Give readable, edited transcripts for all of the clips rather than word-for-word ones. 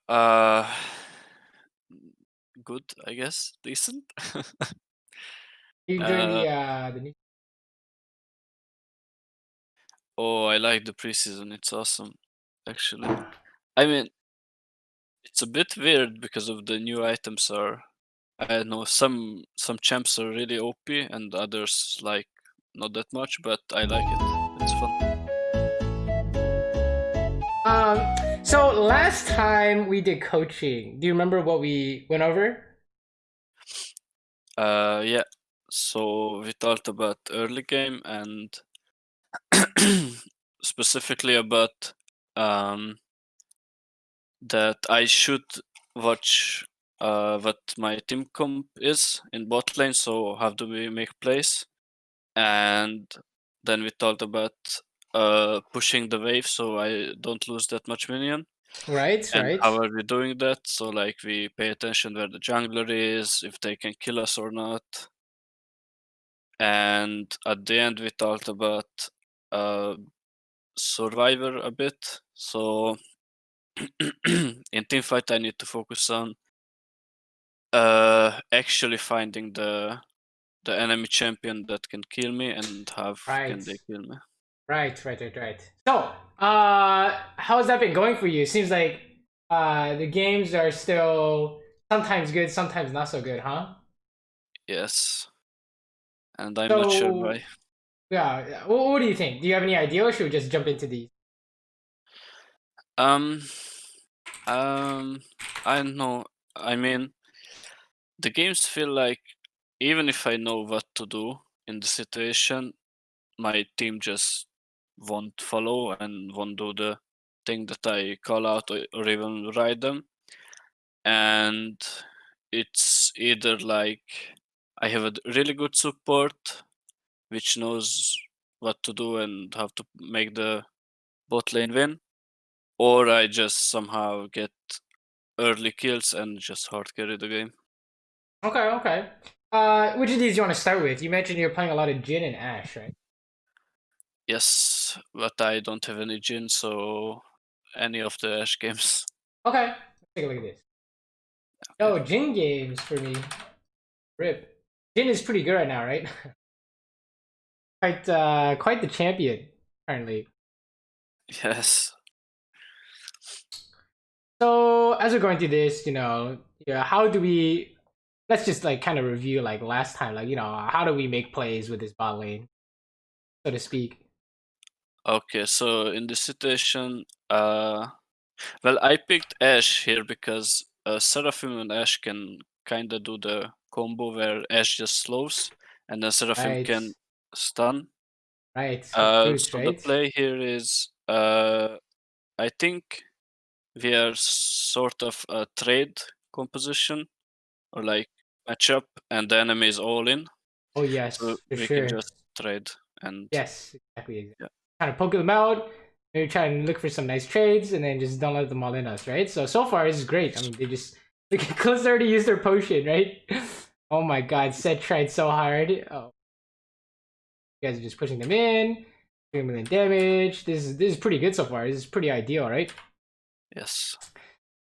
Uh, good, I guess. Decent. You doing the new? Oh, I like the preseason. It's awesome, actually. I mean, it's a bit weird because of the new items are. I don't know, some champs are really OP and others like not that much, but I like it. It's fun. So last time we did coaching, do you remember what we went over? Yeah. So we talked about early game and specifically about um that I should watch what my team comp is in bot lane, so how do we make plays? And then we talked about pushing the wave so I don't lose that much minion. Right, And how right. are we doing that? So like we pay attention where the jungler is, if they can kill us or not. And at the end we talked about uh, Survivor a bit. So in teamfight I need to focus on actually finding the enemy champion that can kill me and how can Right. they kill me. Right. So, how's that been going for you? Seems like the games are still sometimes good, sometimes not so good, huh? Yes. And I'm not sure So, why. yeah, what do you think? Do you have any idea, or should we just jump into these? Um um I don't know. I mean the games feel like even if I know what to do in the situation, my team just won't follow and won't do the thing that I call out or even write them. And it's either like I have a really good support which knows what to do and how to make the bot lane win, or I just somehow get early kills and just hard carry the game. Okay. Which of these do you want to start with? You mentioned you're playing a lot of Jin and Ash, right? Yes, but I don't have any Jin, so any of the Ash games. Okay, let's take a look at this. Okay. Oh, Jin games for me. Rip. Jin is pretty good right now, right? Quite the champion currently. Yes. So as we're going through this, yeah, how do we? Let's just like kind of review like last time, like how do we make plays with this bot lane, so to speak? Okay, so in this situation, well, I picked Ash here because Seraphim and Ash can kind of do the combo where Ash just slows and then Seraphim Right, can stun. right. With fruits, So the right? play here is, I think we are sort of a trade composition or like matchup, and the enemy is all in, Oh so yes, for we can sure. just trade and Yes, exactly. yeah. Kind of poke them out. Maybe try and look for some nice trades, and then just don't let them all in us, right? So far this is great. I mean, they get closer to use their potion, right? Oh my god, Set tried so hard. Oh, you guys are just pushing them in, 3 million damage. This is pretty good so far. This is pretty ideal, right? Yes.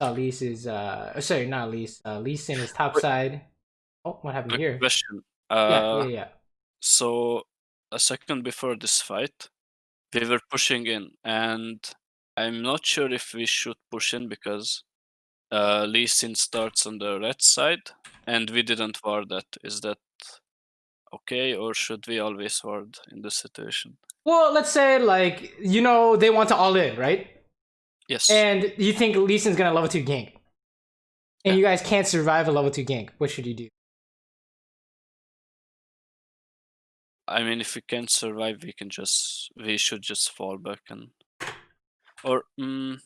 Lee is sorry, not Lee. Lee Sin is top Quick, side. Oh, what happened quick here? question. Yeah. So a second before this fight, we were pushing in, and I'm not sure if we should push in because Lee Sin starts on the red side, and we didn't ward that. Is that okay, or should we always ward in this situation? Well, let's say like they want to all in, right? Yes. And you think Lee Sin's gonna level 2 gank, and Yeah. you guys can't survive a level 2 gank. What should you do? I mean, if we can't survive, we should just fall back and or So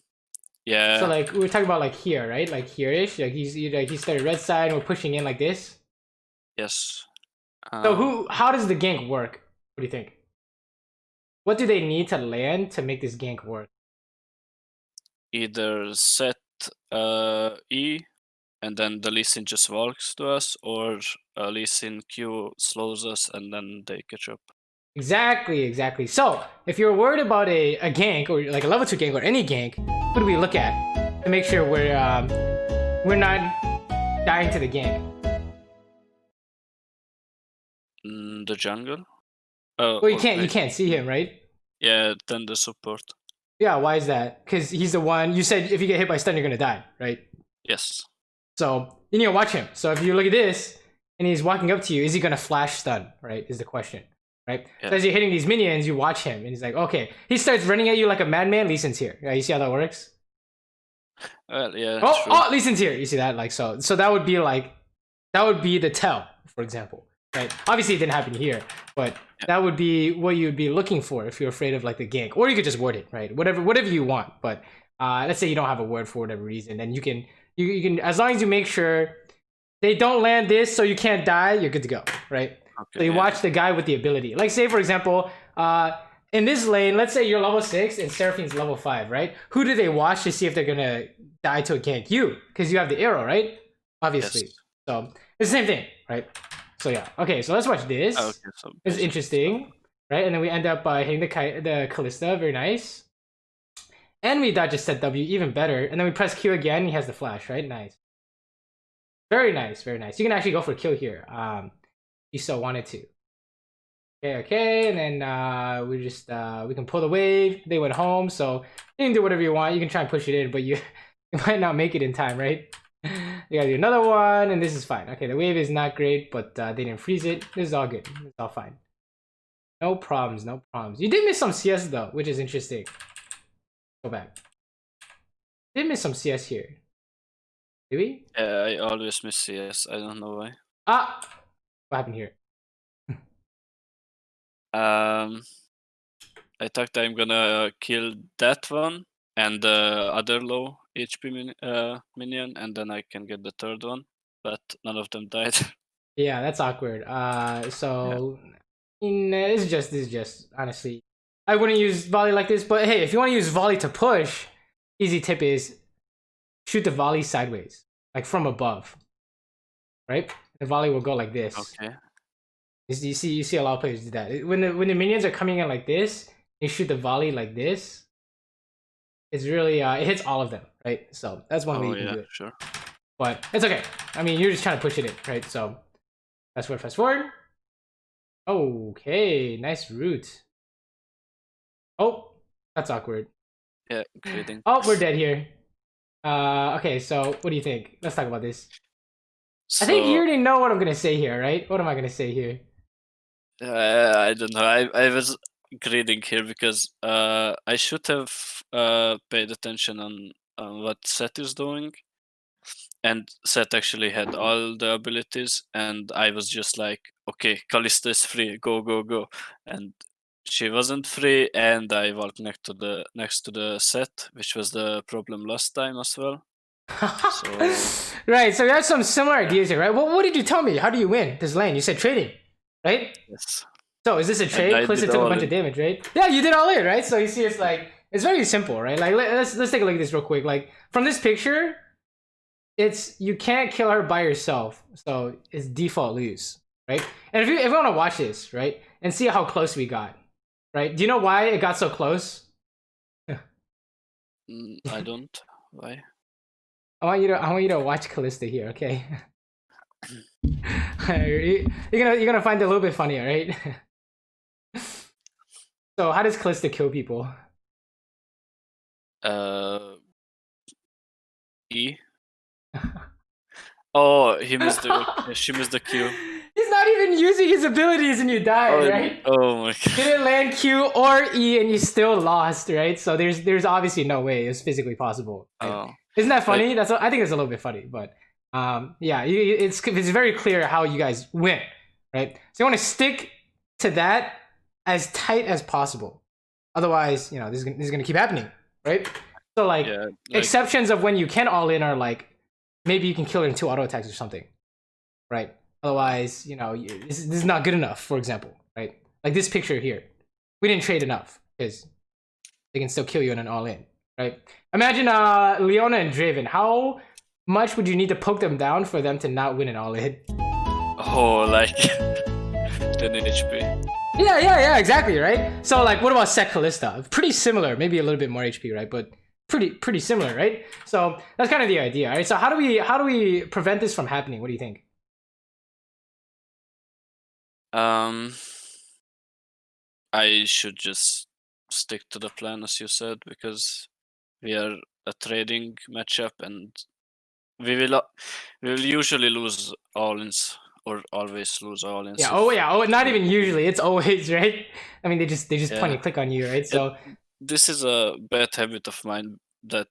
yeah, like we're talking about like here, right? Like here-ish. Like he started red side, and we're pushing in like this. yes. So Um, how does the gank work? What do you think? What do they need to land to make this gank work? Either set E and then the Lee Sin just walks to us, or Lee Sin Q slows us and then they catch up. Exactly. So if you're worried about a gank or like a level 2 gank or any gank, what do we look at? to make sure we're not dying to the gank. The jungle. Oh, Well, you okay. can't see him, right? Yeah, then the support. Yeah, why is that? Because he's the one you said if you get hit by stun, you're gonna die, right? Yes. So you need to watch him. So if you look at this and he's walking up to you, is he gonna flash stun? Right? Is the question. Right? Yeah. So as you're hitting these minions, you watch him and he's like, okay. He starts running at you like a madman. Lee Sin's here. Right? You see how that works? Well, yeah. Oh, True. oh, Lee Sin's here. You see that? Like so. So that would be the tell, for example. Right? Obviously, it didn't happen here, but that would be what you would be looking for if you're afraid of like the gank, or you could just word it, right? Whatever you want. But let's say you don't have a word for whatever reason, then you can as long as you make sure they don't land this, so you can't die, you're good to go, right? Okay, So you watch the guy with the ability. Like say for example, in this lane, let's say you're level 6 and Seraphine's level 5, right? Who do they watch to see if they're gonna die to a gank? You, because you have the arrow, right? Obviously. Yes. So it's the same thing, right? So yeah, okay. So let's watch this. Okay, so It's interesting, right? And then we end up hitting the Callista, very nice. And we dodge a set W, even better. And then we press Q again. He has the flash, right? Nice, very nice, very nice. You can actually go for kill here, if you so wanted to. Okay, and then we just we can pull the wave. They went home, so you can do whatever you want. You can try and push it in, but you might not make it in time, right? You gotta do another one, and this is fine. Okay, the wave is not great, but they didn't freeze it. This is all good. It's all fine. No problems, no problems. You did miss some CS though, which is interesting. Go back. Did miss some CS here. Did we? Yeah, I always miss CS. I don't know why. Ah! What happened here? I thought I'm gonna kill that one and the other low HP minion, and then I can get the third one, but none of them died. Yeah, that's awkward. So this is just honestly, I wouldn't use volley like this. But hey, if you want to use volley to push, easy tip is shoot the volley sideways, like from above, right? The volley will go like this. Okay. You see a lot of players do that. When the minions are coming in like this, you shoot the volley like this. It's really it hits all of them, right? So that's one way you can do it. Sure. But it's okay. I mean, you're just trying to push it in, right? So fast forward. Okay, nice route. Oh, that's awkward. Yeah, kidding. Oh, we're dead here. Okay, so what do you think? Let's talk about this. So, I think you already know what I'm gonna say here, right? What am I gonna say here? I don't know. I was greeting here because I should have paid attention on what Seth is doing, and Seth actually had all the abilities, and I was just like, okay, Callista is free, go go go, and she wasn't free, and I walked next to the Seth, which was the problem last time as well. Right, so we have some similar ideas here, right? What did you tell me? How do you win this lane? You said trading, right? Yes. So is this a trade? Callista took a bunch of damage, right? Yeah, you did all in, right? So you see, it's like it's very simple, right? Like let's take a look at this real quick. Like from this picture, it's you can't kill her by yourself, so it's default lose, right? And if you want to watch this, right, and see how close we got, right? Do you know why it got so close? I don't. Why? I want you to watch Callista here, okay? You're gonna find it a little bit funnier, right? So how does Callista kill people? E. Oh, she missed the Q. He's not even using his abilities and you died, right? Oh my god. You didn't land Q or E and you still lost, right? So there's obviously no way it's physically possible. Right? Oh. Isn't that funny? I think it's a little bit funny, but yeah, it's very clear how you guys win, right? So you want to stick to that as tight as possible. Otherwise, this is gonna keep happening, right? So like exceptions of when you can all in are like maybe you can kill her in 2 auto attacks or something, right? Otherwise, this is not good enough. For example, right? Like this picture here, we didn't trade enough because they can still kill you in an all in, right? Imagine Leona and Draven. How much would you need to poke them down for them to not win an all in? Oh, like 10 HP. Yeah, exactly, right? So like, what about Set Callista? Pretty similar, maybe a little bit more HP, right? But pretty similar, right? So that's kind of the idea, right? So how do we prevent this from happening? What do you think? I should just stick to the plan as you said, because we are a trading matchup and we will usually lose all-ins, or always lose all-ins. Yeah. Oh yeah. Oh, not even usually. It's always right. I mean, they just point and click on you, right? So this is a bad habit of mine that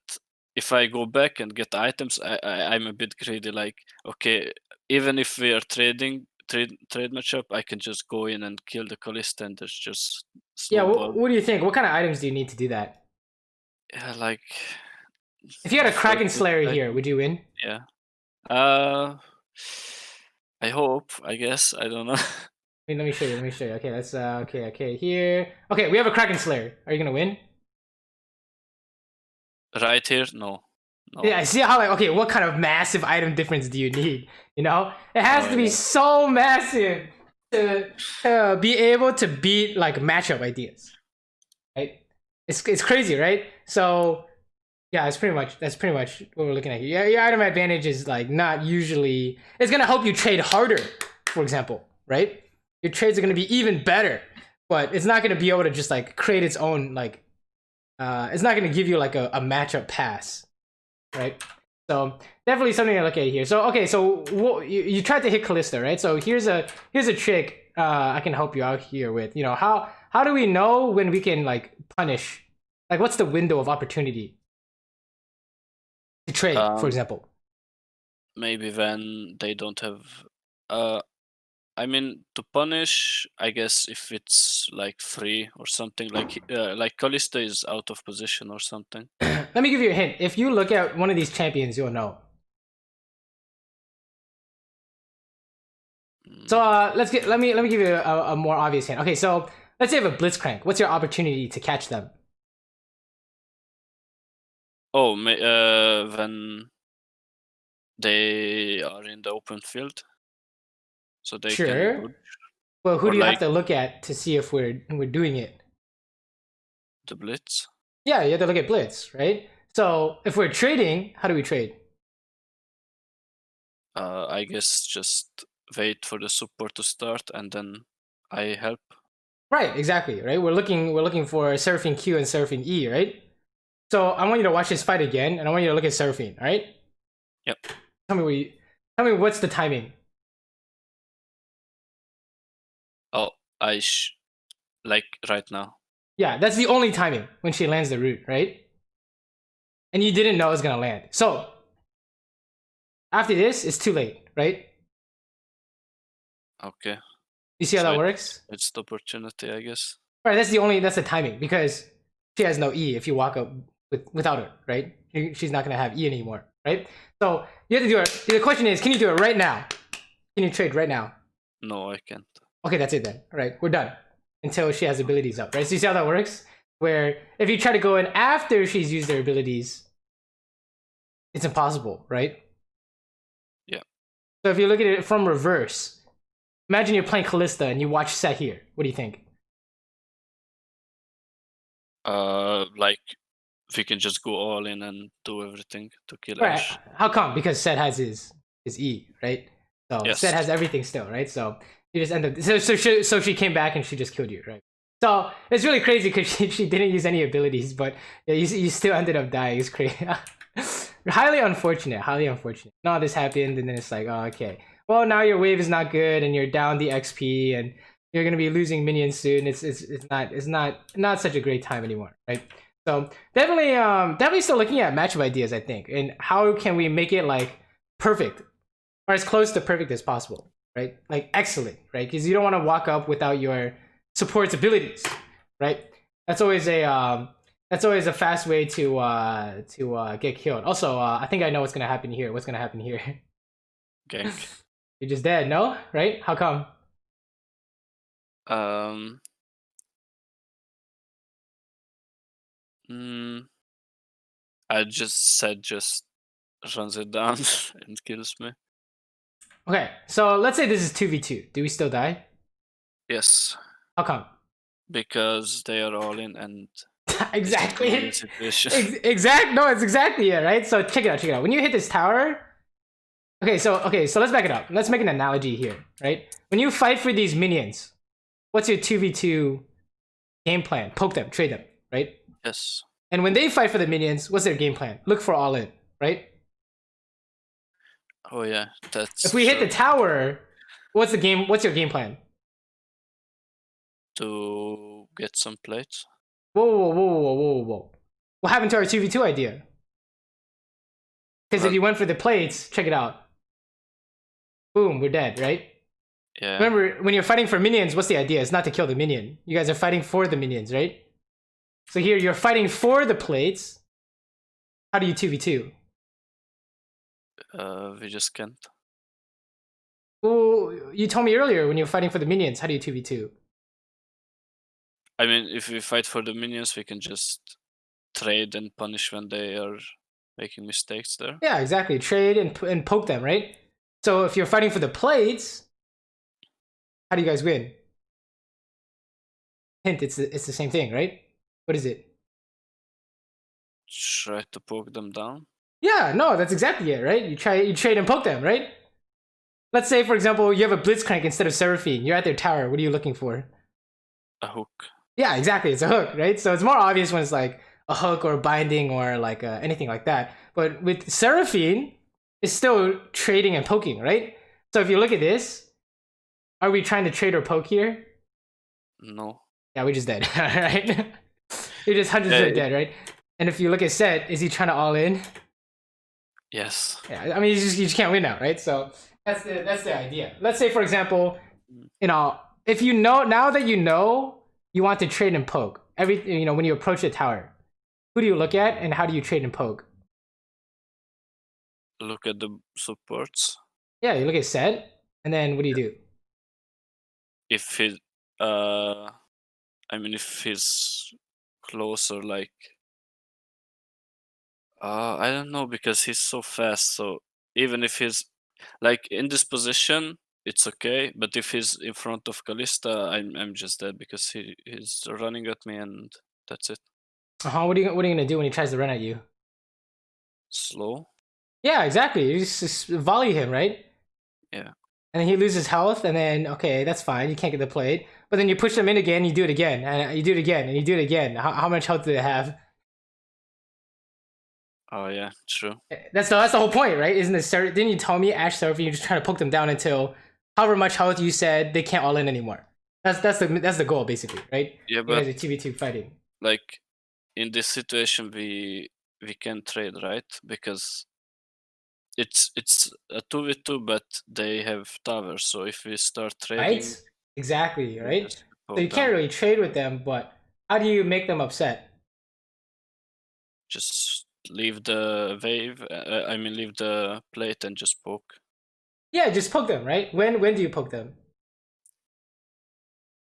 if I go back and get items, I'm a bit greedy. Like, okay, even if we are trade matchup, I can just go in and kill the Kalista and there's just yeah. snowball. What do you think? What kind of items do you need to do that? Yeah, like if you had a Kraken Slayer here, would you win? Yeah. I hope. I guess. I don't know. Let me show you. Okay, let's okay here. Okay, we have a Kraken Slayer. Are you gonna win? Right here, no. Yeah, I see how like okay, what kind of massive item difference do you need? You know, it has to be so massive to be able to beat like matchup ideas, right? It's crazy, right? So yeah, that's pretty much what we're looking at here. Yeah, your item advantage is like not usually. It's gonna help you trade harder, for example, right? Your trades are gonna be even better, but it's not gonna be able to just like create its own like. It's not gonna give you like a matchup pass, right? So definitely something to look at here. So okay, so you tried to hit Kalista, right? So here's a trick I can help you out here with. You know how do we know when we can like punish? Like what's the window of opportunity to trade, for example? Maybe when they don't have. I mean, to punish, I guess if it's like free or something, like Kalista is out of position or something. Let me give you a hint. If you look at one of these champions, you'll know. So let me give you a more obvious hint. Okay, so let's say you have a Blitzcrank. What's your opportunity to catch them? Oh, when they are in the open field, so they can dodge. Well, who do you have to look at to see if we're doing it? The Blitz. Yeah, you have to look at Blitz, right? So if we're trading, how do we trade? I guess just wait for the support to start and then I help. Right, exactly, right? We're looking for Surfing Q and Surfing E, right? So I want you to watch this fight again, and I want you to look at Surfing, all right? Yep. Tell me what's the timing? Oh, like right now. Yeah, that's the only timing when she lands the root, right? And you didn't know it was gonna land. So after this, it's too late, right? Okay. You see how that works? It's the opportunity, I guess. Right, that's the timing, because she has no E if you walk up without her, right? She's not gonna have E anymore, right? So you have to do it. The question is, can you do it right now? Can you trade right now? No, I can't. Okay, that's it then. All right, we're done until she has abilities up, right? So you see how that works? Where if you try to go in after she's used her abilities, it's impossible, right? Yeah. So if you look at it from reverse, imagine you're playing Kalista and you watch Set here. What do you think? Like we can just go all in and do everything to kill Right. Ashe. How come? Because Set has his E, right? So yes. Set has everything still, right? So you just end up. So she came back and she just killed you, right? So it's really crazy because she didn't use any abilities, but yeah, you still ended up dying. It's crazy. Highly unfortunate. Highly unfortunate. No, this happened, and then it's like, oh, okay. Well, now your wave is not good, and you're down the XP, and you're gonna be losing minions soon. It's not such a great time anymore, right? So definitely still looking at matchup ideas, I think, and how can we make it like perfect or as close to perfect as possible, right? Like excellent, right? Because you don't want to walk up without your support's abilities, right? That's always a fast way to get killed. Also, I think I know what's gonna happen here. What's gonna happen here? Gank. You're just dead, no? Right? How come? I just said just runs it down and kills me. Okay, so let's say this is 2v2. Do we still die? Yes. How come? Because they are all in and Exactly. Destroy the situation. No, it's exactly it, right? So check it out, check it out. When you hit this tower, okay, so let's back it up. Let's make an analogy here, right? When you fight for these minions, what's your 2v2 game plan? Poke them, trade them, right? Yes. And when they fight for the minions, what's their game plan? Look for all in, right? Oh yeah, that's If we hit the tower, what's your game plan? to get some plates. Whoa. What happened to our 2v2 idea? Because if you went for the plates, check it out. Boom, we're dead, right? Yeah. Remember, when you're fighting for minions, what's the idea? It's not to kill the minion. You guys are fighting for the minions, right? So here, you're fighting for the plates. How do you 2v2? We just can't. Well, you told me earlier when you were fighting for the minions, how do you 2v2? I mean, if we fight for the minions, we can just trade and punish when they are making mistakes there. Yeah, exactly. Trade and poke them, right? So if you're fighting for the plates, how do you guys win? Hint, it's the same thing, right? What is it? Try to poke them down. Yeah, no, that's exactly it, right? You trade and poke them, right? Let's say, for example, you have a Blitzcrank instead of Seraphine. You're at their tower. What are you looking for? A hook. Yeah, exactly. It's a hook, right? So it's more obvious when it's like a hook or a binding or like anything like that. But with Seraphine, it's still trading and poking, right? So if you look at this, are we trying to trade or poke here? No. Yeah, we're just dead, right? You're just 100% dead, right? And if you look at Set, is he trying to all in? Yes. Yeah, I mean, you just can't win now, right? So that's the idea. Let's say, for example, if you know, now that you know you want to trade and poke, when you approach the tower, who do you look at and how do you trade and poke? Look at the supports. Yeah, you look at Set, and then what do you do? If he, if he's closer, like, I don't know, because he's so fast. So even if he's like in this position, it's okay. But if he's in front of Kalista, I'm just dead because he's running at me, and that's it. What are you gonna do when he tries to run at you? Slow. Yeah, exactly. You just volley him, right? Yeah. And then he loses health, and then okay, that's fine. You can't get the plate, but then you push them in again. You do it again, and you do it again, and you do it again. How much health do they have? Oh yeah, true. That's the whole point, right? Isn't it? Didn't you tell me Ash Seraphine? You're just trying to poke them down until however much health you said they can't all in anymore. That's the goal basically, right? Yeah, you but guys are 2v2 fighting. Like in this situation, we can trade, right? Because it's a 2v2, but they have towers. So if we start trading, Right? Exactly, right? So you down. can't really trade with them, but how do you make them upset? Just leave the wave. Leave the plate and just poke. Yeah, just poke them, right? When do you poke them?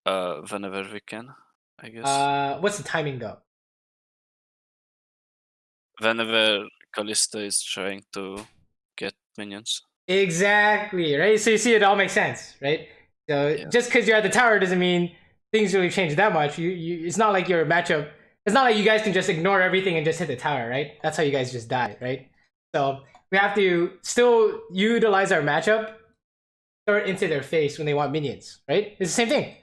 Whenever we can, I guess. What's the timing though? Whenever Kalista is trying to get minions. Exactly, right? So you see, it all makes sense, right? So Yeah. just because you're at the tower doesn't mean things really change that much. It's not like your matchup. It's not like you guys can just ignore everything and just hit the tower, right? That's how you guys just die, right? So we have to still utilize our matchup, throw it into their face when they want minions, right? It's the same thing.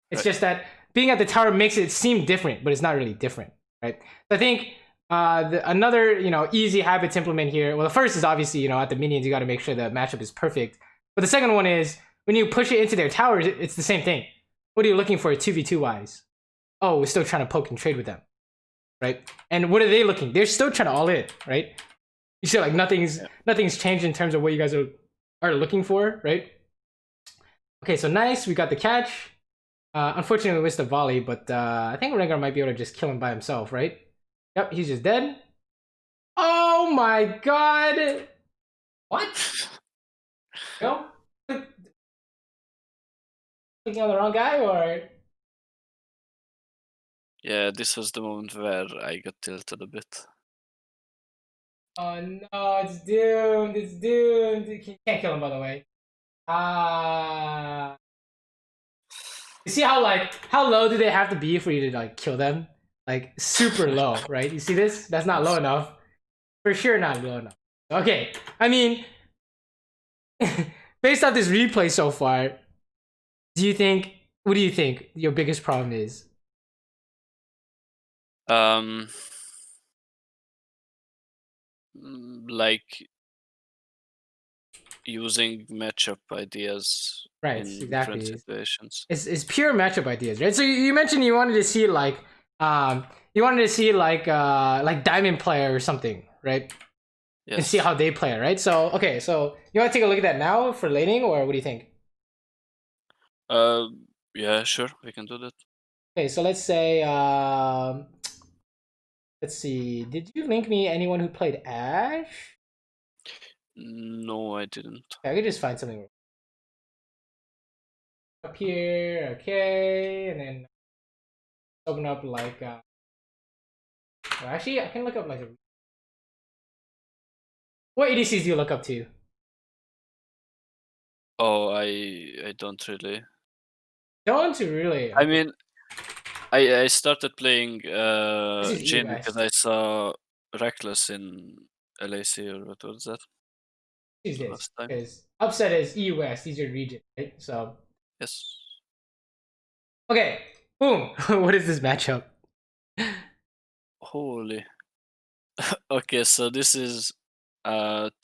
It's just that being at the tower makes it seem different, but it's not really different, right? So I think another easy habit to implement here. Well, the first is obviously at the minions you got to make sure the matchup is perfect. But the second one is when you push it into their towers, it's the same thing. What are you looking for 2v2 wise? Oh, we're still trying to poke and trade with them, right? And what are they looking? They're still trying to all in, right? You see, like nothing's changed in terms of what you guys are looking for, right? Okay, so nice. We got the catch. Unfortunately, we missed the volley, but I think Rengar might be able to just kill him by himself, right? Yep, he's just dead. Oh my god! What? No? Clicking on the wrong guy, or? Yeah, this was the moment where I got tilted a bit. Oh no, it's doomed. It's doomed. You can't kill him, by the way. You see how low do they have to be for you to kill them? like super low, right? You see this? That's not low enough. For sure not low enough. Okay, I mean, based off this replay so far, what do you think your biggest problem is? Like using matchup ideas Right, in different exactly. situations. It's pure matchup ideas, right? So you mentioned you wanted to see like Diamond Player or something, right? Yes. And see how they play, right? So okay, so you want to take a look at that now for laning, or what do you think? Yeah, sure, we can do that. Okay, so let's say let's see. Did you link me anyone who played Ash? No, I didn't. Okay, I could just find something up here. Okay, and then open up like. Well, actually, I can look up like. What ADCs do you look up to? Oh, I don't really. Don't really. I mean, I started playing This is Jhin West. because I saw Reckless in LAC, or what was that These days, last time? because upset is EU West. These are region, right? So Yes. okay, boom. What is this matchup? Holy. Okay, so this is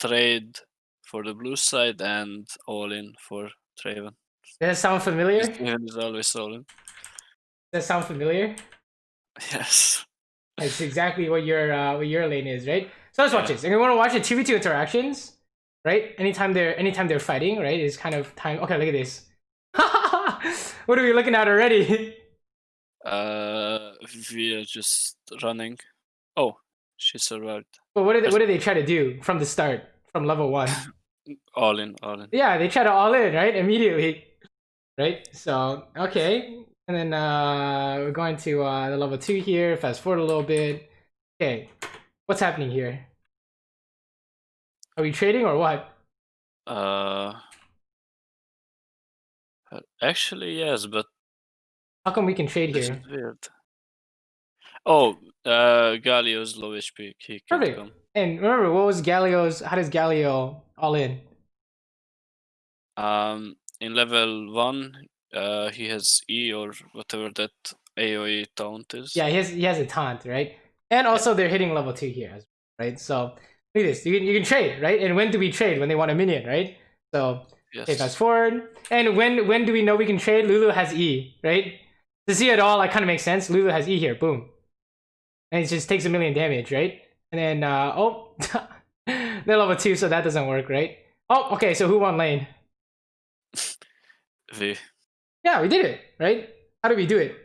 trade for the blue side and all in for Traven. Does that sound familiar? Does Traven is always all in. that sound familiar? Yes. It's exactly what your lane is, right? So let's watch Yeah. this. And we want to watch the 2v2 interactions, right? Anytime they're fighting, right? Is kind of time. Okay, look at this. What are we looking at already? We are just running. Oh, she survived. But what did they try to do from the start, from level 1? All in, all in. Yeah, they try to all in, right? Immediately. Right? So, okay. And then we're going to the level 2 here. Fast forward a little bit. Okay. What's happening here? Are we trading or what? Actually, yes, but How come we can trade this here? is weird. Oh, Galio's low HP. He can't Perfect. come. And remember, how does Galio all in? In level 1, he has E or whatever that AoE taunt is. Yeah, he has a taunt, right? And also they're hitting level 2 here, right? So look at this. You can trade, right? And when do we trade? When they want a minion, right? So Yes. okay, fast forward. And when do we know we can trade? Lulu has E, right? To see it all, like kind of makes sense. Lulu has E here, boom. And it just takes 1,000,000 damage, right? And then oh, they're level 2, so that doesn't work, right? Oh, okay. So who won lane? V. Yeah, we did it, right? How did we do it?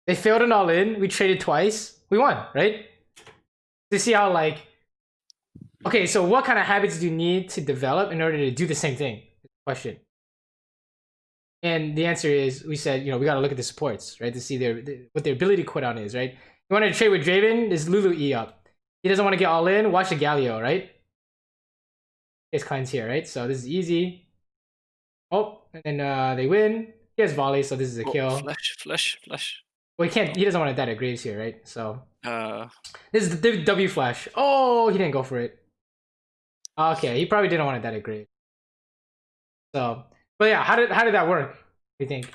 They failed an all in. We traded twice. We won, right? To see how like, okay, so what kind of habits do you need to develop in order to do the same thing? Question. And the answer is, we said, we got to look at the supports, right, to see what their ability cooldown is, right? You want to trade with Draven? There's Lulu E up. He doesn't want to get all in. Watch the Galio, right? His client's here, right? So this is easy. Oh, and then they win. He has volley, so this is a kill. Flash. Well, he can't. He doesn't want to die to Graves here, right? So this is the W flash. Oh, he didn't go for it. Okay, he probably didn't want to die to Graves. So, but yeah, how did that work? What do you think?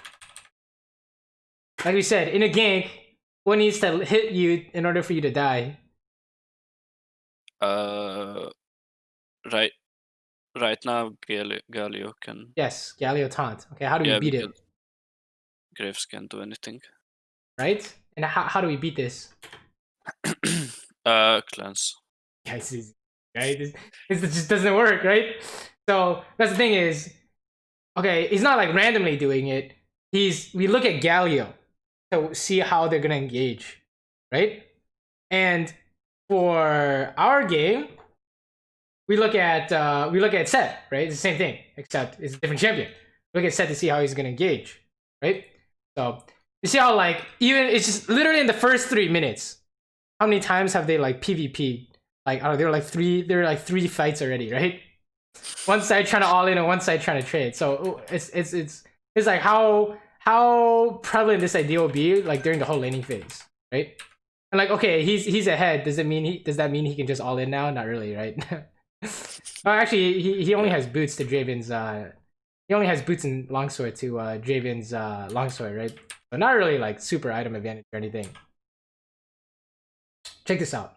Like we said, in a gank, what needs to hit you in order for you to die? Right now, Galio can. Yes, Galio taunt. Okay, how do we beat it? Graves can't do anything. Right? And how do we beat this? Cleanse. Yeah, it's easy, right? This just doesn't work, right? So that's the thing is, okay, he's not like randomly doing it. We look at Galio to see how they're gonna engage, right? And for our game, we look at Seth, right? It's the same thing, except it's a different champion. We look at Seth to see how he's gonna engage, right? So you see how like even it's just literally in the first 3 minutes, how many times have they like PvP? Like there are like three fights already, right? One side trying to all in and one side trying to trade. So it's like how prevalent this idea will be like during the whole laning phase, right? And like, okay, he's ahead. Does that mean he can just all in now? Not really, right? Oh, actually, he only Yeah. has boots to Draven's. He only has boots and longsword to Draven's longsword, right? So not really like super item advantage or anything. Check this out.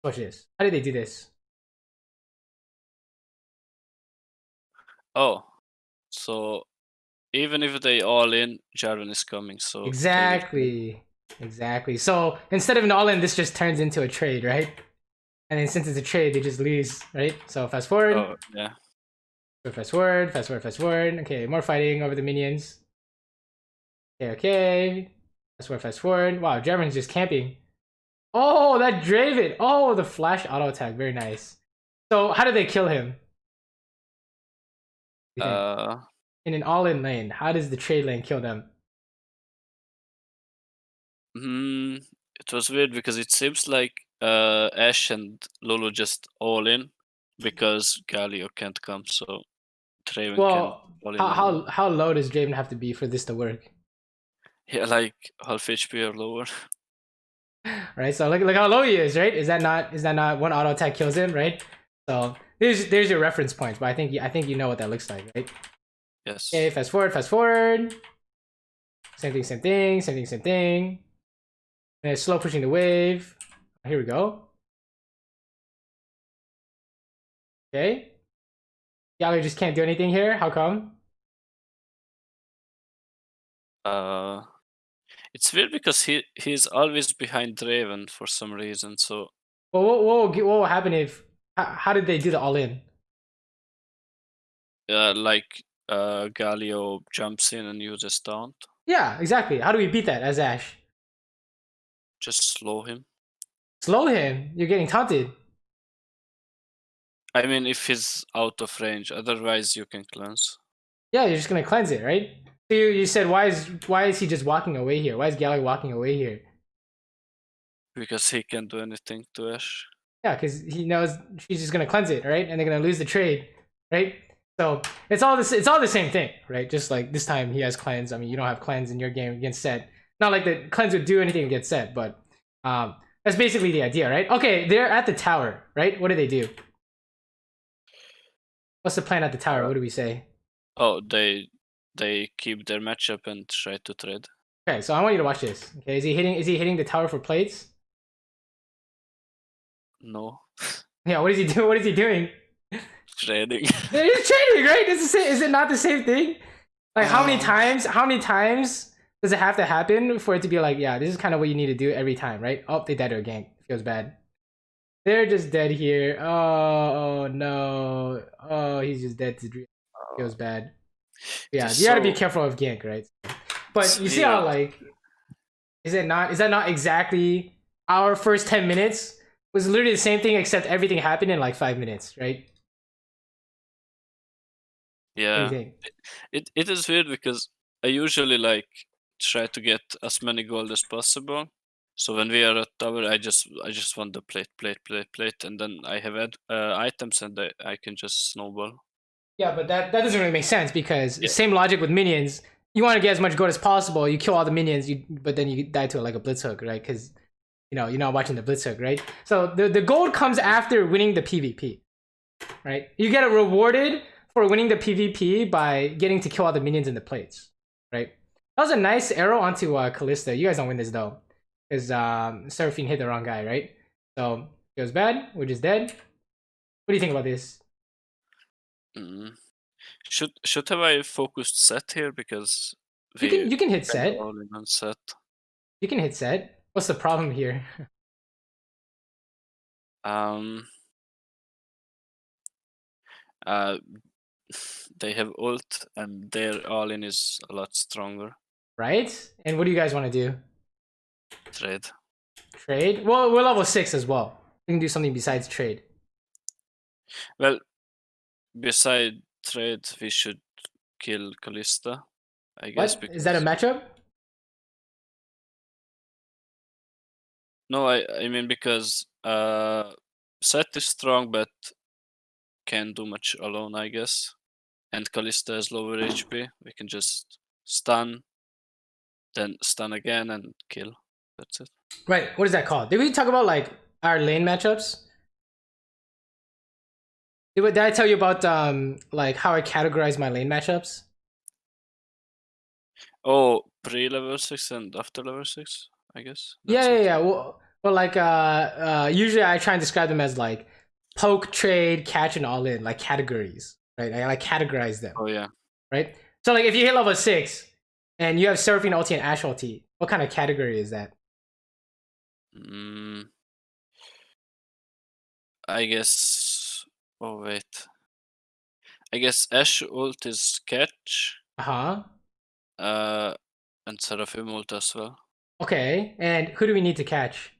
Watch this. How did they do this? Oh, so even if they all in, Jarvan is coming, so they will trade. Exactly. So instead of an all in, this just turns into a trade, right? And then since it's a trade, they just lose, right? So fast forward, Oh, yeah. fast forward, fast forward, fast forward. Okay, more fighting over the minions. Okay. Fast forward. Wow, Jarvan's just camping. Oh, that Draven. Oh, the flash auto attack. Very nice. So how did they kill him? You think? Uh, In an all-in lane, how does the trade lane kill them? it was weird because it seems like Ashe and Lulu just all in because Galio can't come, so Draven can Well, all in how alone. how how low does Draven have to be for this to work? Yeah, like half HP or lower. Right. So look how low he is. Right. Is that not one auto attack kills him? Right. So there's your reference points. But I think you know what that looks like. Right. Okay. Yes. Fast forward. Fast forward. Same thing. Same thing. Same thing. Same thing. And it's slow pushing the wave. Here we go. Okay. Galio just can't do anything here. How come? Uh, it's weird because he's always behind Draven for some reason. So Well, what will happen if? How did they do the all in? like Galio jumps in and uses taunt, Yeah, exactly. How do we beat that as Ash? just slow him. Slow him. You're getting taunted. I mean, if he's out of range, otherwise you can cleanse Yeah, you're just gonna cleanse it, right? So you said why is he just walking away here? Why is Galley walking away here? because he can do anything to Ashe. Yeah, because he knows she's just gonna cleanse it, right? And they're gonna lose the trade, right? So it's all this. It's all the same thing, right? Just like this time he has cleanse. I mean, you don't have cleanse in your game against Set. Not like the cleanse would do anything against Set, but that's basically the idea, right? Okay, they're at the tower, right? What do they do? What's the plan at the tower? What do we say? Oh, they keep their matchup and try to trade. Okay, so I want you to watch this. Okay, is he hitting? Is he hitting the tower for plates? No, Yeah. What is he doing? What is he doing? trading. Yeah, he's trading, right? Is it not the same thing? Like how many times? How many times does it have to happen for it to be like, yeah, this is kind of what you need to do every time, right? Oh, they died to a gank. Feels bad. They're just dead here. Oh no. Oh, he's just dead to dream. Feels bad. Yeah, you gotta be careful of gank, right? But you see Yeah, how like is that not exactly our first 10 minutes was literally the same thing except everything happened in like 5 minutes, right? What do you yeah. think? It is weird because I usually like try to get as many gold as possible. So when we are at tower, I just want the plate, and then I have items and I can just snowball. Yeah, but that doesn't really make sense because Yeah, same logic with minions. You want to get as much gold as possible. You kill all the minions, but then you die to like a blitz hook, right? Because you're not watching the blitz hook, right? So the gold comes after winning the PvP, right? You get rewarded for winning the PvP by getting to kill all the minions in the plates, right? That was a nice arrow onto Callista. You guys don't win this though, because Seraphine hit the wrong guy, right? So it was bad. We're just dead. What do you think about this? Mm. Should have I focused set here because You can hit kind of set. all in on set. You can hit set. What's the problem here? Um, uh, they have ult and their all in is a lot stronger. Right? And what do you guys want to do? Trade. Trade? Well, we're level 6 as well. We can do something besides trade. Well, beside trade, we should kill Callista, I guess. What? Is that a matchup? No, I mean because Set is strong but can't do much alone, I guess. And Callista has lower HP. We can just stun, then stun again and kill. That's it. Right. What is that called? Did we talk about like our lane matchups? Did I tell you about like how I categorize my lane matchups? Oh, pre-level 6 and after level 6, I guess. Yeah, That's yeah, it. yeah. Well, like usually I try and describe them as like poke, trade, catch, and all in, like categories, right? I like categorize them, Oh yeah. right? So like if you hit level 6 and you have Surfing ulti and Ash ulti, what kind of category is that? Mm, I guess. Oh wait. I guess Ash ult is catch. Uh-huh. Uh, and Seraphim ult as well. Okay. And who do we need to catch?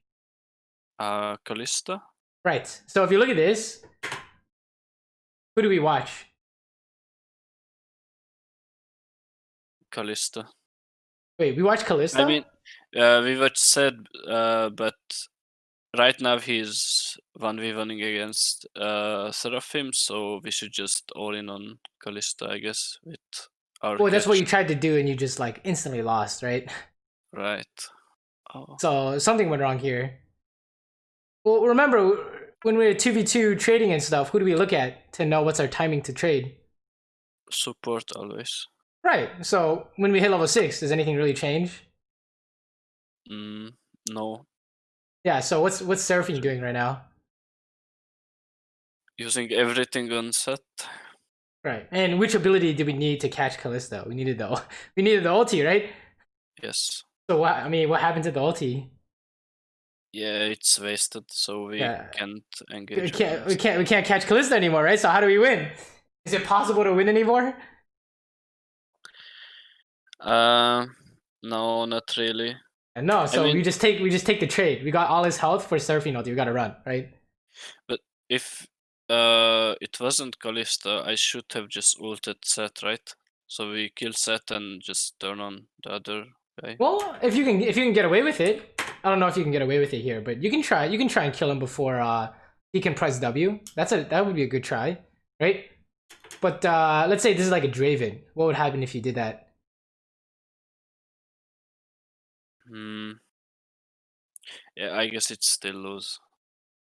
Kalista. Right. So if you look at this, who do we watch? Kalista. Wait, we watch Kalista? I mean, we watched said, but right now he's 1v1ing against Seraphim, so we should just all in on Kalista, I guess, with our Well, that's what catch. you tried to do and you just like instantly lost, right? Right. Oh. So something went wrong here. Well, remember when we were 2v2 trading and stuff, who do we look at to know what's our timing to trade? Support always. Right. So when we hit level 6, does anything really change? No. Yeah, so what's Seraphine doing right now? Using everything on set. Right. And which ability did we need to catch Callisto? We needed the ulti, right? Yes. So what happened to the ulti? Yeah, it's wasted, so we can't engage. We can't catch Callisto anymore, right? So how do we win? Is it possible to win anymore? No, not really. No, so we just take the trade. We got all his health for Surfing ulti. We gotta run, right? But if it wasn't Kalista, I should have just ulted Set, right? So we kill Set and just turn on the other guy. Well, if you can get away with it, I don't know if you can get away with it here, but you can try and kill him before he can press W. That would be a good try, right? But let's say this is like a Draven. What would happen if you did that? Yeah, I guess it's still lose.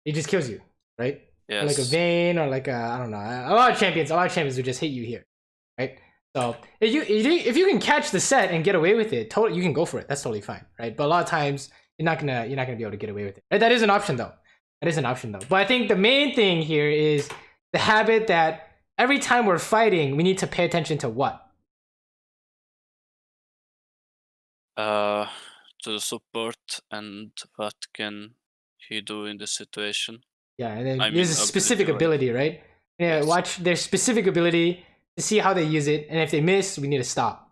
He just kills you, right? Yes. Or like a Vayne or like a, I don't know. A lot of champions would just hit you here, right? So if you can catch the set and get away with it, totally you can go for it. That's totally fine, right? But a lot of times you're not gonna be able to get away with it. Right? That is an option though. But I think the main thing here is the habit that every time we're fighting, we need to pay attention to what? To the support and what can he do in the situation. Yeah, and then there's a specific ability, right? Yeah, yes. Watch their specific ability to see how they use it, and if they miss, we need to stop,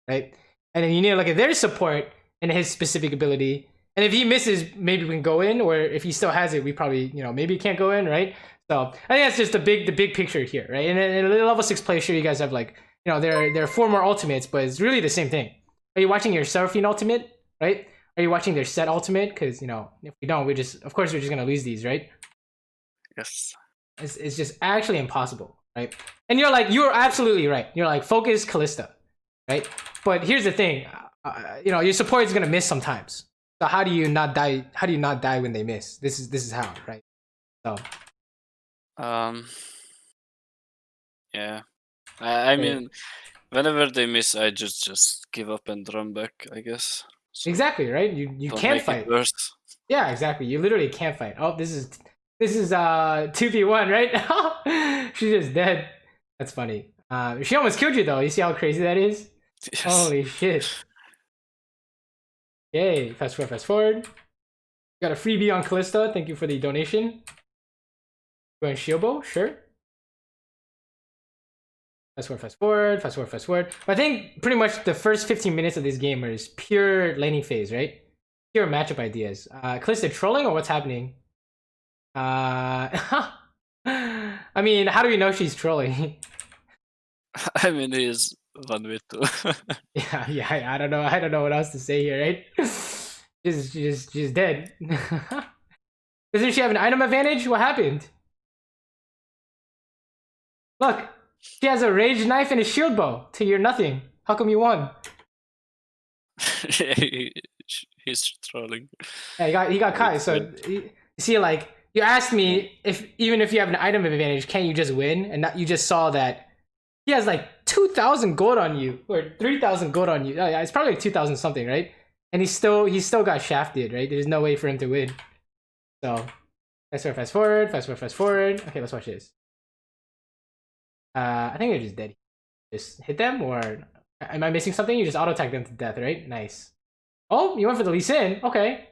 right? And then you need to look at their support and his specific ability, and if he misses, maybe we can go in, or if he still has it, we probably maybe can't go in, right? So I think that's just the big picture here, right? And then in a level 6 play, sure you guys have like there are 4 more ultimates, but it's really the same thing. Are you watching your Seraphine ultimate, right? Are you watching their Set ultimate? Because if we don't, we're just gonna lose these, right? Yes. It's just actually impossible, right? And you're absolutely right. You're like, focus Kalista, right? But here's the thing, your support is gonna miss sometimes. So how do you not die? How do you not die when they miss? This is how, right? So. Yeah. I mean, whenever they miss, I just give up and run back, I guess. So exactly, right? You can't fight. Yeah, exactly. You literally can't fight. Oh, this is 2v1, right? She's just dead. That's funny. She almost killed you though. You see how crazy that is? Yes. Holy shit. Yay, fast forward. Got a freebie on Callista. Thank you for the donation. Going Shiobo, sure. Fast forward. But I think pretty much the first 15 minutes of this game is pure laning phase, right? Pure matchup ideas. Callista trolling or what's happening? I mean, how do we know she's trolling? I mean, he's 1v2. yeah. I don't know what else to say here, right? She's dead. Doesn't she have an item advantage? What happened? Look, she has a rage knife and a shield bow to your nothing. How come you won? He's trolling. Yeah, he got Kai. Wait, So you see, like you asked me if even if you have an item advantage, can you just win? And you just saw that he has like 2,000 gold on you or 3,000 gold on you. Oh, yeah, it's probably like 2,000 something, right? And he still got shafted, right? There's no way for him to win. So fast forward. Okay, let's watch this. I think they're just dead. Just hit them, or am I missing something? You just auto attack them to death, right? Nice. Oh, you went for the Lee Sin. Okay.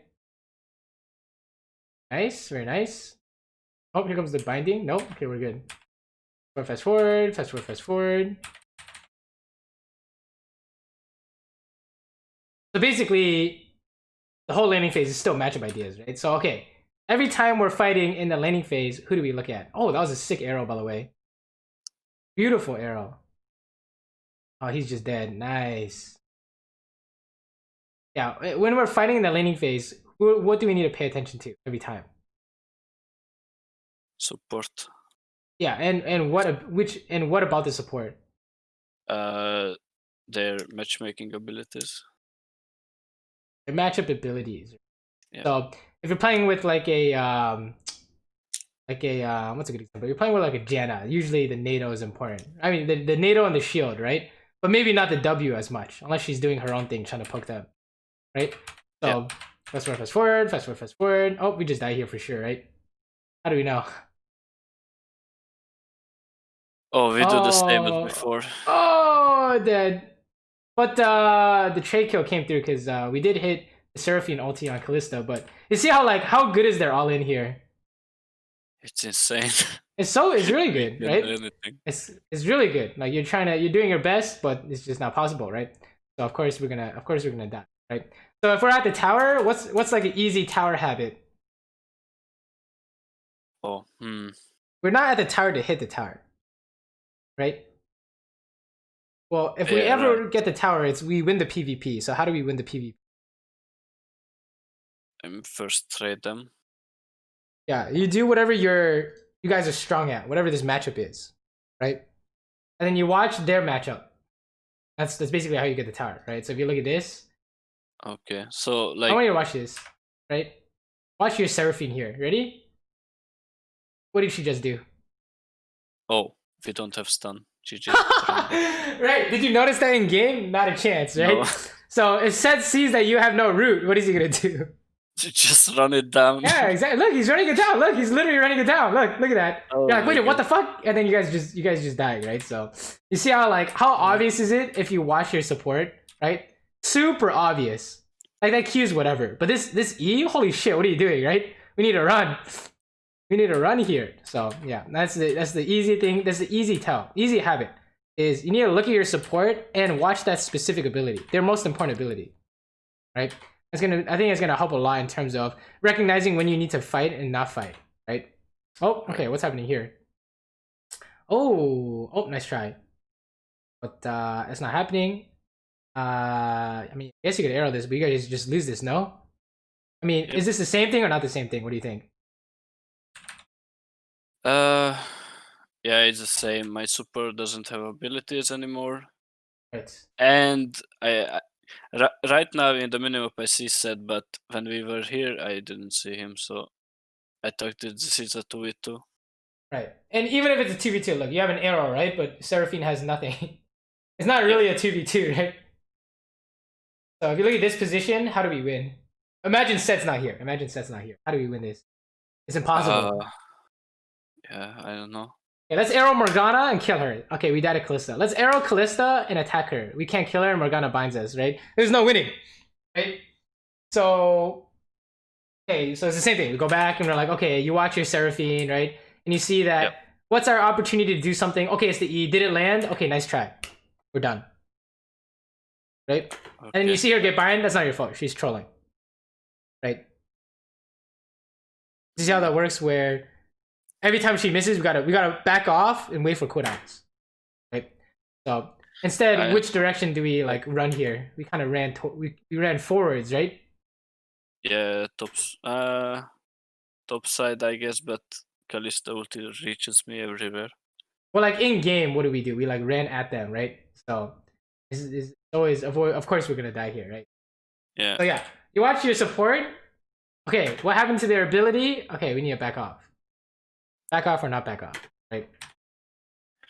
Nice, very nice. Oh, here comes the binding. Nope. Okay, we're good. Fast forward. So basically, the whole laning phase is still matchup ideas, right? So okay, every time we're fighting in the laning phase, who do we look at? Oh, that was a sick arrow, by the way. Beautiful arrow. Oh, he's just dead. Nice. Yeah, when we're fighting in the laning phase, what do we need to pay attention to every time? Support. Yeah, and what about the support? Their matchmaking abilities. Their matchup abilities. Yeah. So if you're playing with like a what's a good example? You're playing with like a Janna. Usually the NATO is important. I mean the NATO and the shield, right? But maybe not the W as much, unless she's doing her own thing, trying to poke them, right? So fast forward. Oh, we just died here for sure, right? How do we know? Oh, we do the same as before. Oh, dead. But the trade kill came through because we did hit the Seraphine ulti on Kalista. But you see how good is their all in here? It's insane. It's really good, right? It's really good. Like you're doing your best, but it's just not possible, right? So of course we're gonna die, right? So if we're at the tower, what's like an easy tower habit? Oh, We're not at the tower to hit the tower, right? Well, if we ever get the tower, we win the PvP. So how do we win the PvP? First trade them. Yeah, you do whatever you guys are strong at, whatever this matchup is, right? And then you watch their matchup. That's basically how you get the tower, right? So if you look at this. Okay, so like I want you to watch this, right? Watch your Seraphine here. Ready? What did she just do? Oh, we don't have stun. GG. Right? Did you notice that in game? Not a chance, right? No. So if Seth sees that you have no root, what is he gonna do? Just run it down. Yeah, exactly. Look, he's running it down. Look, he's literally running it down. Look at that. Oh, you're like, wait, what the fuck? And then you guys just died, right? So you see how obvious is it if you watch your support, right? Super obvious. Like that Q's whatever. But this E, holy shit, what are you doing, right? We need to run. We need to run here. So yeah, that's the easy thing. That's the easy habit is you need to look at your support and watch that specific ability. Their most important ability, right? I think it's gonna help a lot in terms of recognizing when you need to fight and not fight, right? Oh, okay, what's happening here? Oh, nice try. But it's not happening. I mean, I guess you could arrow this, but you guys just lose this, no? I mean, is this the same thing or not the same thing? What do you think? Yeah, it's the same. My support doesn't have abilities anymore. Right. And right now in the minimap I see Seth, but when we were here I didn't see him, so I thought this is a 2v2. Right. And even if it's a 2v2, look, you have an arrow, right? But Seraphine has nothing. It's not really a 2v2, right? So if you look at this position, how do we win? Imagine Seth's not here. How do we win this? It's impossible. Yeah, I don't know. Okay, let's arrow Morgana and kill her. Okay, we died at Kalista. Let's arrow Kalista and attack her. We can't kill her and Morgana binds us, right? There's no winning, right? So, okay, so it's the same thing. We go back and we're like, okay, you watch your Seraphine, right? And you see that, what's our opportunity to do something? Okay, it's the E. Did it land? Okay, nice try. We're done. Right? Okay. And then you see her get bind, that's not your fault. She's trolling. Right? You see how that works where every time she misses, we gotta back off and wait for cooldowns. Right? So instead, which direction do we like run here? We kind of ran we ran forwards, right? Yeah, top side, I guess, but Kalista ulti reaches me everywhere. Well, like in game, what do? We like ran at them, right? So this is always avoid. Of course, we're gonna die here, right? Yeah. So yeah, You watch your support. Okay, what happened to their ability? Okay, we need to back off. Back off or not back off, right?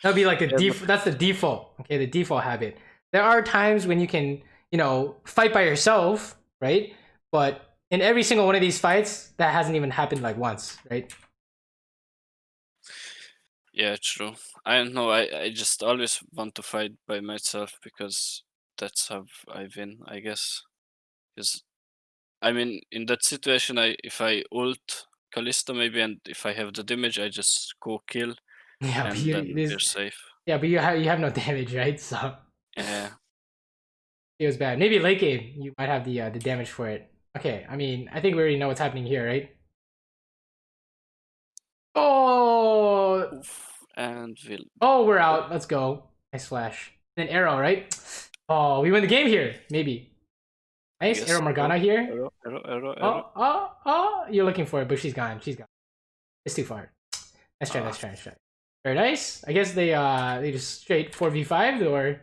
That'll be like the Yeah, but that's the default. Okay, the default habit. There are times when you can, fight by yourself, right? But in every single one of these fights, that hasn't even happened like once, right? yeah, true. I don't know. I just always want to fight by myself because that's how I win, I guess. Because I mean, in that situation, if I ult Kalista maybe, and if I have the damage, I just go kill, Yeah, but and then we're safe. but you have no damage, right? So Yeah. it was bad. Maybe late game you might have the damage for it. Okay, I mean, I think we already know what's happening here, right? Oh, Oof. And we'll. oh, we're out. Let's go. Nice flash. Then arrow, right? Oh, we win the game here. Maybe. Nice Yes. arrow Morgana here. Arrow. Oh, you're looking for it, but she's gone. She's gone. It's too far. Let's try. Very nice. I guess they just straight 4v5 or.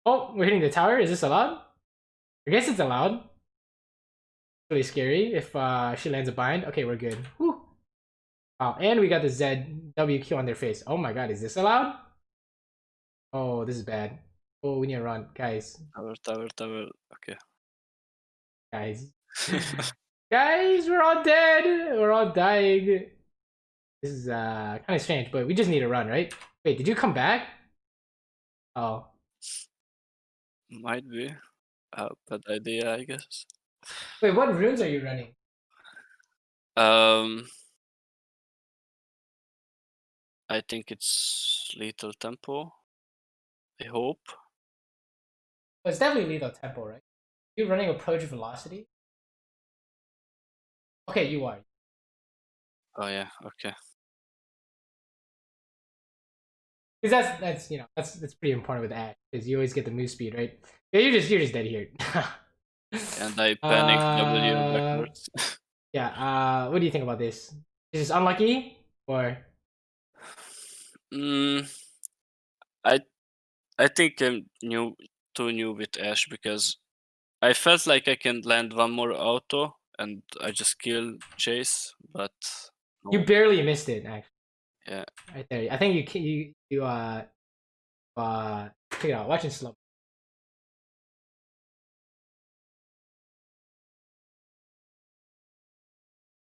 Oh, we're hitting the tower. Is this allowed? I guess it's allowed. Really scary if she lands a bind. Okay, we're good. Whew. Wow, and we got the ZWQ on their face. Oh my god, is this allowed? Oh, this is bad. Oh, we need to run, guys. Tower. Okay. Guys. Guys, we're all dead. We're all dying. This is kind of strange, but we just need to run, right? Wait, did you come back? Oh. Might be a bad idea, I guess. Wait, what runes are you running? I think it's lethal tempo. I hope. Well, it's definitely lethal tempo, right? You running approach velocity? Okay, you are. Oh yeah. Okay. Because that's pretty important with Ash, because you always get the move speed, right? Yeah, you're just dead here. And I panicked W backwards. Yeah. What do you think about this? Is this unlucky or? I I think I'm too new with Ash because I felt like I can land one more auto and I just kill Chase, but You no. barely missed it, actually. Yeah. Right there. I think check it out. Watch it slow.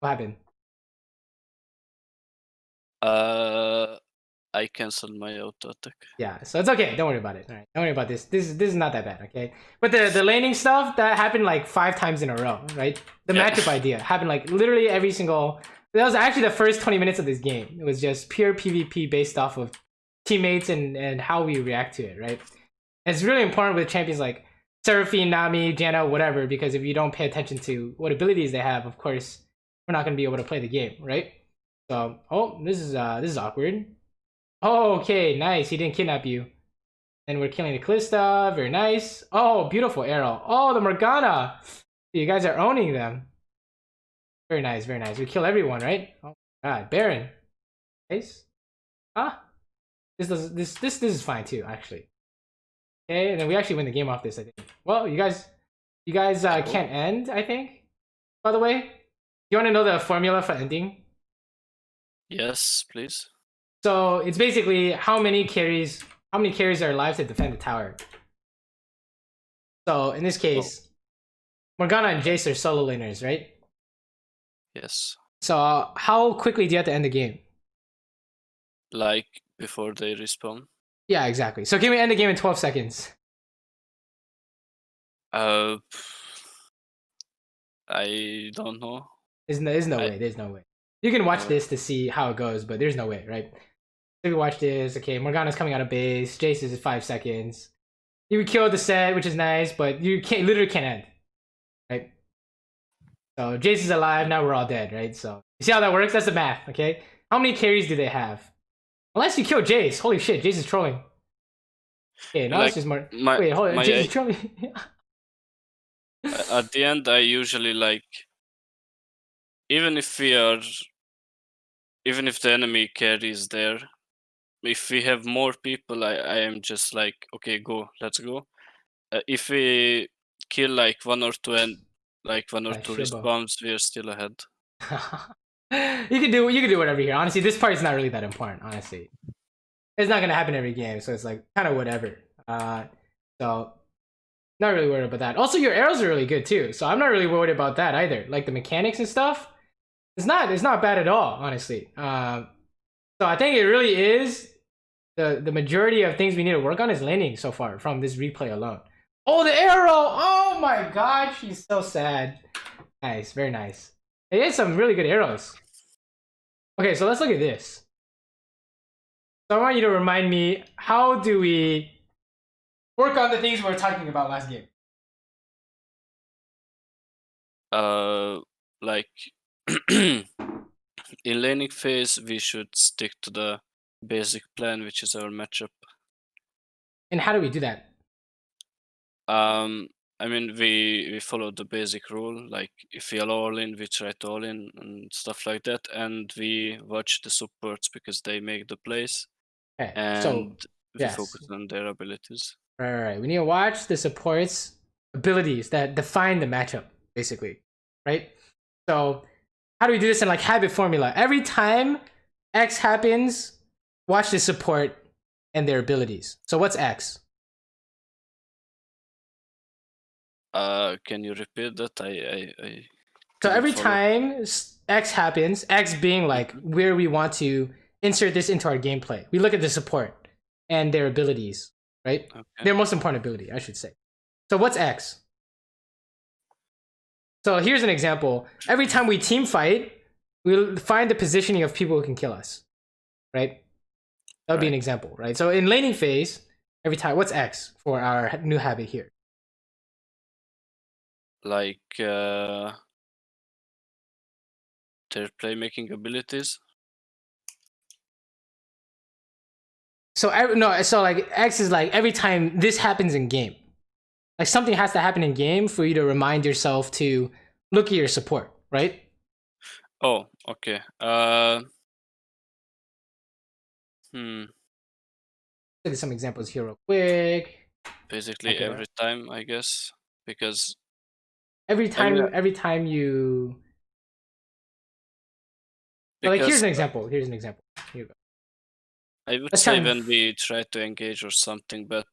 What happened? I canceled my auto attack. Yeah, so it's okay. Don't worry about it. All right, don't worry about this. This is not that bad, okay? But the laning stuff that happened like 5 times in a row, right? The Yeah. matchup idea happened like literally every single. That was actually the first 20 minutes of this game. It was just pure PvP based off of teammates and how we react to it, right? And it's really important with champions like Seraphine, Nami, Janna, whatever, because if you don't pay attention to what abilities they have, of course, we're not gonna be able to play the game, right? So, oh, this is awkward. Oh, okay, nice. He didn't kidnap you. And we're killing the Kalista. Very nice. Oh, beautiful arrow. Oh, the Morgana. You guys are owning them. Very nice, very nice. We kill everyone, right? Oh god, Baron. Nice. Ah, this is fine too, actually. Okay, and then we actually win the game off this, I think. Well, you guys can't end, I think. By the way, you want to know the formula for ending? Yes, please. So it's basically how many carries are alive to defend the tower. So in this case, Morgana and Jace are solo laners, right? Yes. So how quickly do you have to end the game? Like before they respawn. Yeah, exactly. So can we end the game in 12 seconds? I don't know. There's no way. There's no way. You can watch this to see how it goes, but there's no way, right? So we watch this. Okay, Morgana's coming out of base. Jace is 5 seconds. You killed the set, which is nice, but you literally can't end, right? So Jace is alive. Now we're all dead, right? So you see how that works? That's the math, okay? How many carries do they have? Unless you kill Jace. Holy shit, Jace is trolling. Okay, now like, it's just more. Wait, hold on. Jace is trolling. At the end, I usually like, even if the enemy carry is there, if we have more people, I am just like, okay, go, let's go. If we kill like 1 or 2 and Like 1 or 2 Shiba. respawns, we're still ahead. You can do whatever here. Honestly, this part is not really that important. Honestly, it's not gonna happen every game, so it's like kind of whatever. So not really worried about that. Also, your arrows are really good too, so I'm not really worried about that either. Like the mechanics and stuff, it's not bad at all, honestly. So I think it really is the majority of things we need to work on is laning so far from this replay alone. Oh, the arrow! Oh my god, she's so sad. Nice, very nice. It is some really good arrows. Okay, so let's look at this. So I want you to remind me, how do we work on the things we were talking about last game? Like in laning phase, we should stick to the basic plan, which is our matchup. And how do we do that? I mean, we follow the basic rule. Like if we are all in, we try to all in and stuff like that, and we watch the supports because they make the plays, Okay, and so we focus on their abilities. Right. We need to watch the supports abilities that define the matchup, basically, right? So how do we do this in like habit formula? Every time X happens, watch the support and their abilities. So what's X? Can you repeat that? I So every time X happens, X being like where we want to insert this into our gameplay, we look at the support and their abilities, right? Okay. Their most important ability, I should say. So what's X? So here's an example. Every time we team fight, we'll find the positioning of people who can kill us, right? That would be an example, right? So in laning phase, every time, what's X for our new habit here? Like their playmaking abilities. So like X is like every time this happens in game, like something has to happen in game for you to remind yourself to look at your support, right? Oh, okay. Look at some examples here real quick. Basically every time, I guess, because every time you like here's an example. Here you go. I would say when we try to engage or something, but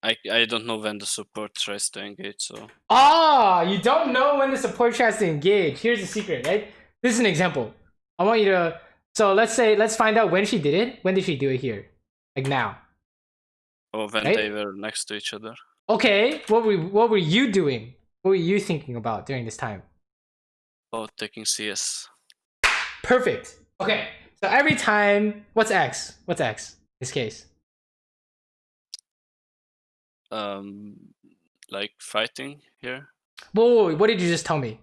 I don't know when the support tries to engage, so. You don't know when the support tries to engage. Here's the secret, right? This is an example. I want you to, so let's find out when she did it. When did she do it here? Like now. Or when they were next to each other. Okay, what were you doing? What were you thinking about during this time? Oh, taking CS. Perfect. Okay, so every time, what's X? What's X in this case? Like fighting here. Whoa, what did you just tell me?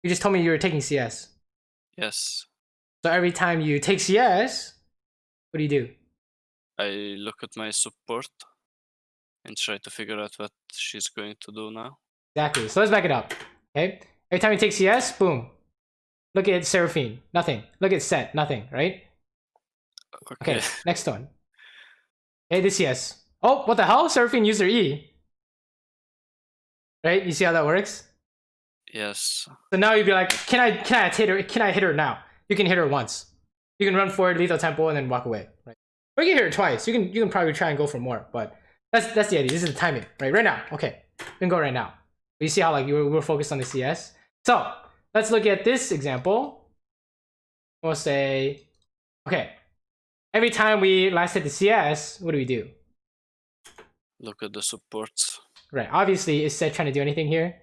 You just told me you were taking CS. Yes. So every time you take CS, what do you do? I look at my support and try to figure out what she's going to do now. Exactly. So let's back it up. Okay. Every time you take CS, boom. Look at Seraphine, nothing. Look at Set, nothing, right? Okay, next one. Okay, this CS. Oh, what the hell? Seraphine used her E. Right? You see how that works? Yes. So now you'd be like, can I hit her? Can I hit her now? You can hit her once. You can run forward, lethal tempo, and then walk away. Right? Or you can hit her twice. You can probably try and go for more, but that's the idea. This is the timing, right? Right now. Okay. You can go right now. But you see how like we're focused on the CS? So let's look at this example. We'll say, okay, every time we last hit the CS, what do we do? Look at the supports. Right, obviously, is Set trying to do anything here?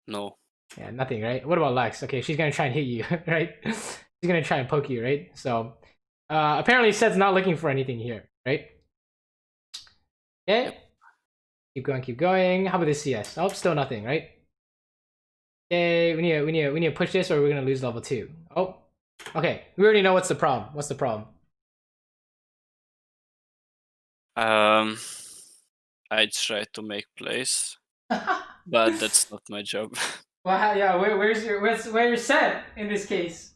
No. Yeah, nothing, right? What about Lex? Okay, she's gonna try and hit you, right? She's gonna try and poke you, right? So, apparently Set's not looking for anything here, right? Okay. Yep. Keep going. How about this CS? Oh, still nothing, right? Okay, we need to push this or we're gonna lose level 2. Oh, okay. We already know what's the problem. What's the problem? I try to make plays, but that's not my job. Well, yeah. Where's your Set in this case?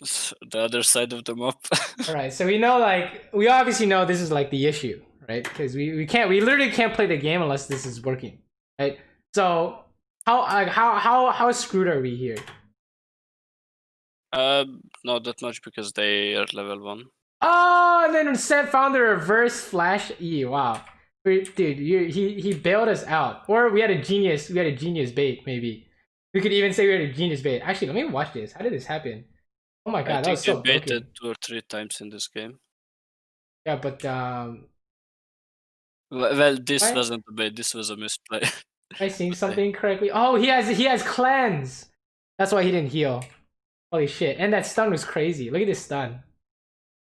The other side of the map. All right. So we know, like, we obviously know this is like the issue, right? Because we literally can't play the game unless this is working, right? So how screwed are we here? Not that much because they are level 1. Oh, and then Seth found the reverse flash E. Wow, dude, he bailed us out. Or we had a genius bait. Maybe we could even say we had a genius bait. Actually, let me watch this. How did this happen? Oh my I god, that think was you so baited broken. 2 or 3 times in this game. Yeah, but Well, this why? wasn't a bait. This was a misplay. Am I seeing But I, something correctly? Oh, he has cleanse. That's why he didn't heal. Holy shit! And that stun was crazy. Look at this stun.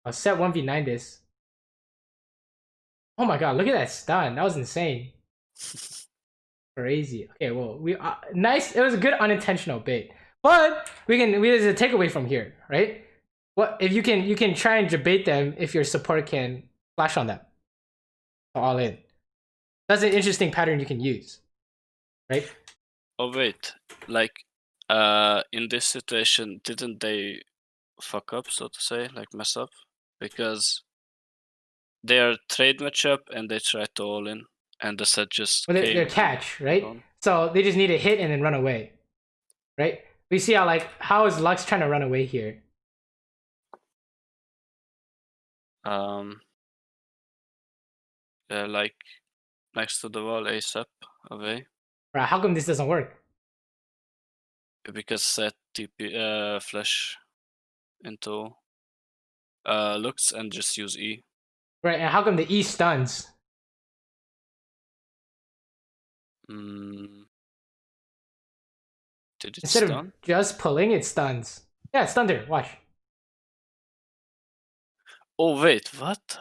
I'll set 1v9 this. Oh my god! Look at that stun. That was insane. Crazy. Okay, well, we nice. It was a good unintentional bait, but there's a takeaway from here, right? What if you can try and debate them if your support can flash on them all in. That's an interesting pattern you can use, right? oh wait, like in this situation, didn't they fuck up, so to say, like mess up? Because they are trade matchup and they tried to all in, and the set just Well, they're came and catch, right? gone. So they just need to hit and then run away, right? We see how is Lux trying to run away here? Like next to the wall, ASAP away, Right? How come this doesn't work? because set TP flash into Lux and just use E. Right? And how come the E stuns? Mm, did it Instead of stun? just pulling, it stuns. Yeah, it stunned her. Watch. Oh wait, what?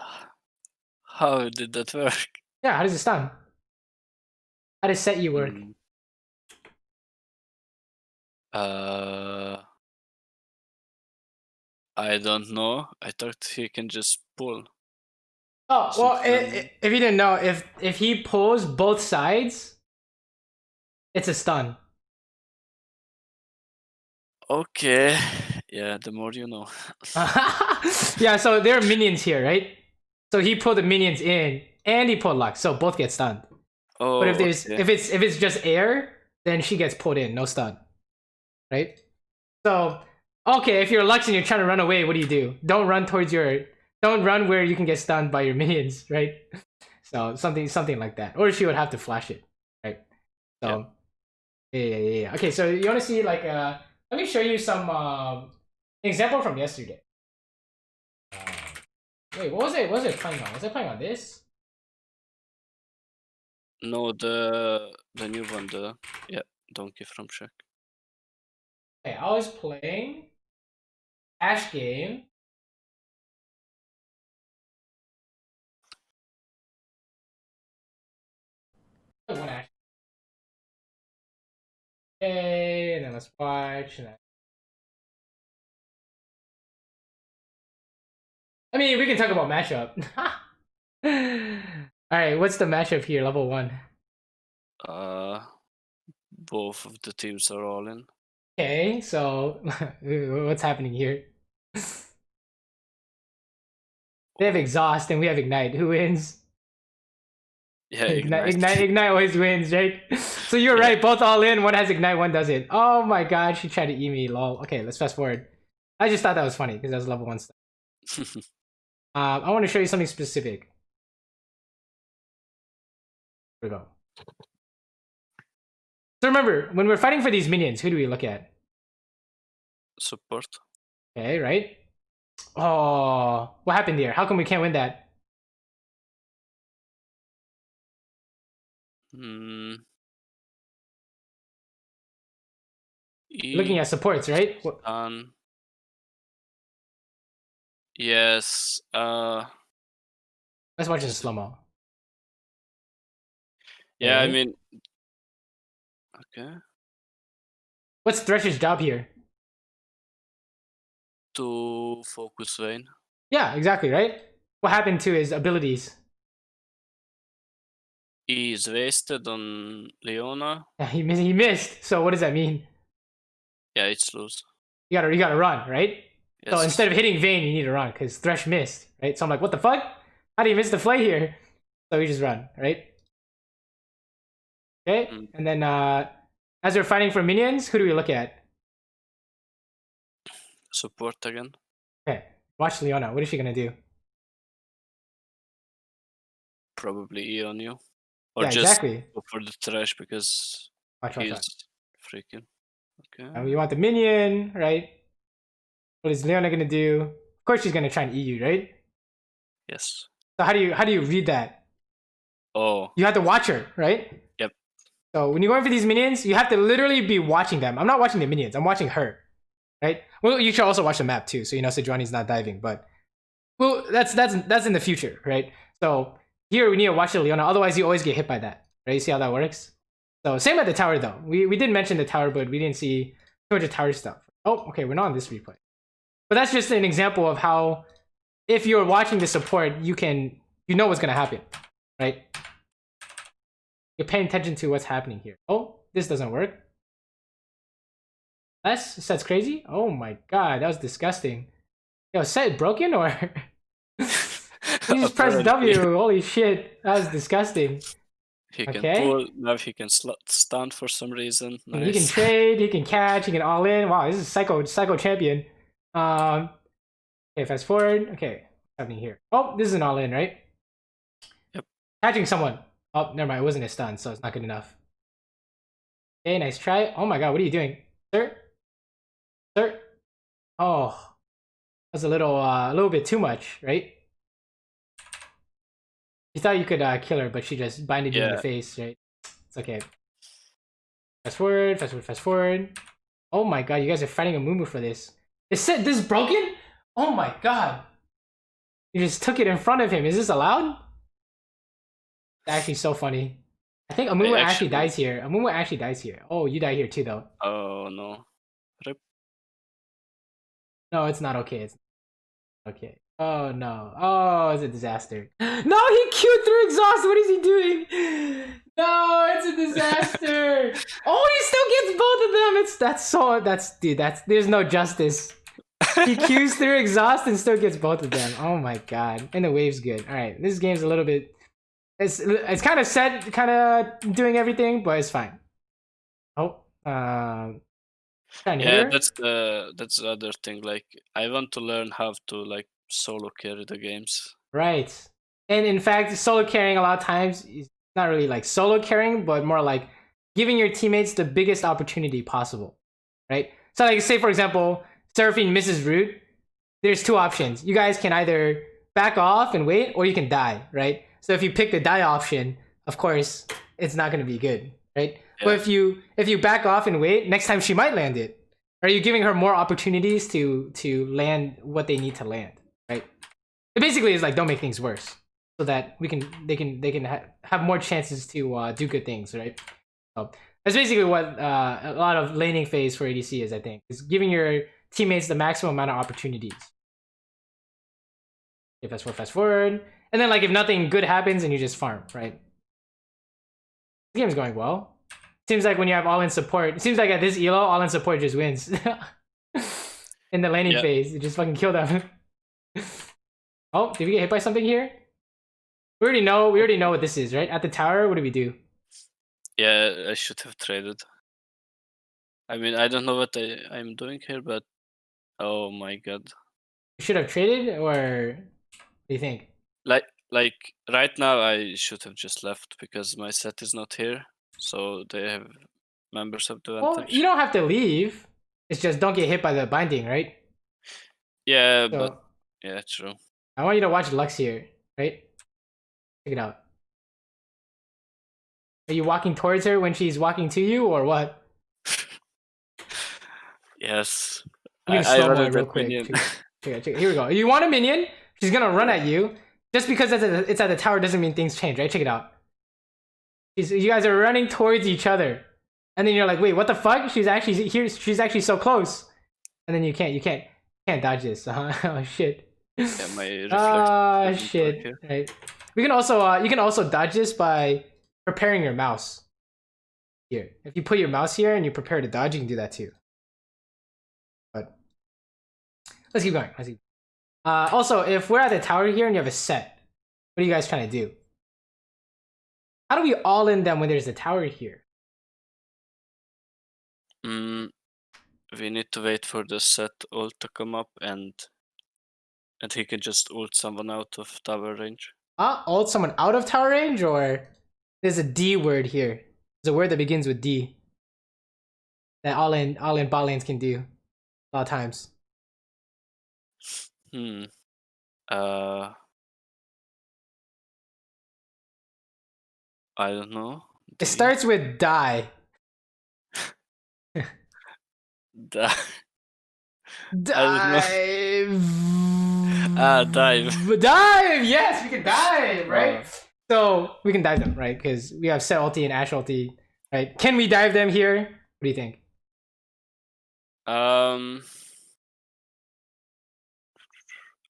How did that work? Yeah, how does it stun? How does set you work? Mm, uh, I don't know. I thought he can just pull. Oh So well, if you didn't know, if he pulls both sides, it's a stun. okay, yeah. The more you know. Yeah, so there are minions here, right? So he pulled the minions in, and he pulled Lux, so both get stunned. But Oh, okay. if it's just air, then she gets pulled in, no stun, right? So okay, if you're Lux and you're trying to run away, what do? Don't run where you can get stunned by your minions, right? So something like that, or she would have to flash it, right? Yeah. So yeah. Okay, so you want to see like let me show you some example from yesterday. Wait, what was it? What was it playing on? Was I playing on this? No, the new one. The yeah, Donkey from Shrek. Okay, I was playing Ash game. One Ash. Okay, and then let's watch. I mean, we can talk about matchup. All right, what's the matchup here? Level 1. Both of the teams are all in. Okay, so what's happening here? They have exhaust and we have ignite. Who wins? Yeah, Ignite. Ignite always wins, right? So you're Yeah. right, both all in. One has ignite, one doesn't. Oh my god, she tried to E me, lol. Okay, let's fast forward. I just thought that was funny because that was level 1 stuff. I want to show you something specific. Here we go. So remember, when we're fighting for these minions, who do we look at? Support. Okay, right? Oh, what happened there? How come we can't win that? Hmm. Looking E. at supports, right? Yes. Let's watch in Just slow mo. yeah. I Okay. mean, okay. What's Thresh's job here? To focus Vayne. Yeah, exactly, right? What happened to his abilities? E is wasted on Leona. Yeah, he missed. So what does that mean? Yeah, it's lose. You gotta run, right? So Yes. instead of hitting Vayne, you need to run because Thresh missed, right? So I'm like, what the fuck? How do you miss the play here? So we just run, right? Okay, and then as we're fighting for minions, who do we look at? Support again. Okay, watch Leona. What is she gonna do? Probably E on you. Or Yeah, just exactly. go for the trash because Watch. he's freaking. Okay. And we want the minion, right? What is Leona gonna do? Of course, she's gonna try and eat you, right? Yes. So how do you read that? Oh. You have to watch her, right? Yep. So when you're going for these minions, you have to literally be watching them. I'm not watching the minions. I'm watching her, right? Well, you should also watch the map too, so you know Sejuani's not diving. But well, that's in the future, right? So here we need to watch the Leona. Otherwise, you always get hit by that, right? You see how that works? So same at the tower though. We did mention the tower, but we didn't see too much of tower stuff. Oh, okay, we're not on this replay. But that's just an example of how if you're watching the support, you know what's gonna happen, right? You're paying attention to what's happening here. Oh, this doesn't work. Set's crazy. Oh my god, that was disgusting. Yo, set broken or you just press W? Holy shit, that was disgusting. He can pull. Now he can stun for some reason. Nice. He can trade. He can catch. He can all in. Wow, this is psycho champion. Okay, fast forward. Okay, what's happening here? Oh, this is an all in, right? Yep. Catching someone. Oh, never mind. It wasn't a stun, so it's not good enough. Okay, nice try. Oh my god, what are you doing, sir? Sir? Oh, that's a little bit too much, right? You thought you could kill her, but she just binded you in the face, right? It's okay. Fast forward, fast forward, fast forward. Oh my god, you guys are fighting a Mumu for this. Is this broken? Oh my god. You just took it in front of him. Is this allowed? It's actually so funny. I think Amumu actually dies here. Amumu actually dies here. Oh, you die here too, though. Oh, no. Rip. No, it's not okay. It's okay. Oh, no. Oh, it's a disaster. No, he queued through exhaust. What is he doing? No, it's a disaster. Oh, he still gets both of them. Dude, there's no justice. He queues through exhaust and still gets both of them. Oh my god. And the wave's good. Alright, this game's a little bit... It's kind of set, kind of doing everything, but it's fine. Oh, yeah, that's the other thing. Like, I want to learn how to like solo carry the games. Right, and in fact, solo carrying a lot of times is not really like solo carrying, but more like giving your teammates the biggest opportunity possible. Right. So, like, say for example, Seraphine misses root. There's two options. You guys can either back off and wait, or you can die. Right. So if you pick the die option, of course, it's not going to be good, right? Yeah. But if you back off and wait, next time she might land it. Are you giving her more opportunities to land what they need to land, right? It basically is like don't make things worse, so that they can have more chances to do good things, right? So that's basically what a lot of laning phase for ADC is. I think is giving your teammates the maximum amount of opportunities. Okay, fast forward. And then, like, if nothing good happens, and you just farm, right? This game's going well. Seems like when you have all-in support, it seems like at this elo, all-in support just wins. In the laning phase, you just fucking kill them. Oh, did we get hit by something here? We already know what this is, right? At the tower, what do we do? Yeah, I should have traded. I mean, I don't know what I'm doing here, but oh my god. You should have traded, or what do you think? Like right now, I should have just left because my set is not here, so they have members of the advantage. Well, you don't have to leave. It's just don't get hit by the binding, right? Yeah, so, but yeah, true. I want you to watch Lux here, right? Check it out. Are you walking towards her when she's walking to you, or what? Yes. I'm gonna slow mo real quick. Check it. Here we go. You want a minion? She's gonna run at you. Just because it's at the tower doesn't mean things change, right? Check it out. You guys are running towards each other, and then you're like, "Wait, what the fuck? She's actually here. She's actually so close." And then you can't dodge this. Oh shit. Yeah, my reflex. Shit. Right. We can also you can also dodge this by preparing your mouse. Here, if you put your mouse here and you prepare to dodge, you can do that too. But let's keep going. Also, if we're at the tower here and you have a set, what are you guys trying to do? How do we all in them when there's a tower here? We need to wait for the set ult to come up and he can just ult someone out of tower range. Ult someone out of tower range, or there's a D word here. There's a word that begins with D that all in bot lanes can do a lot of times. I don't know. It starts with die. Dive. Dive. Dive. Dive. Yes, we can dive, right? So we can dive them, right? Because we have Set ulti and Ashe ulti, right? Can we dive them here? What do you think?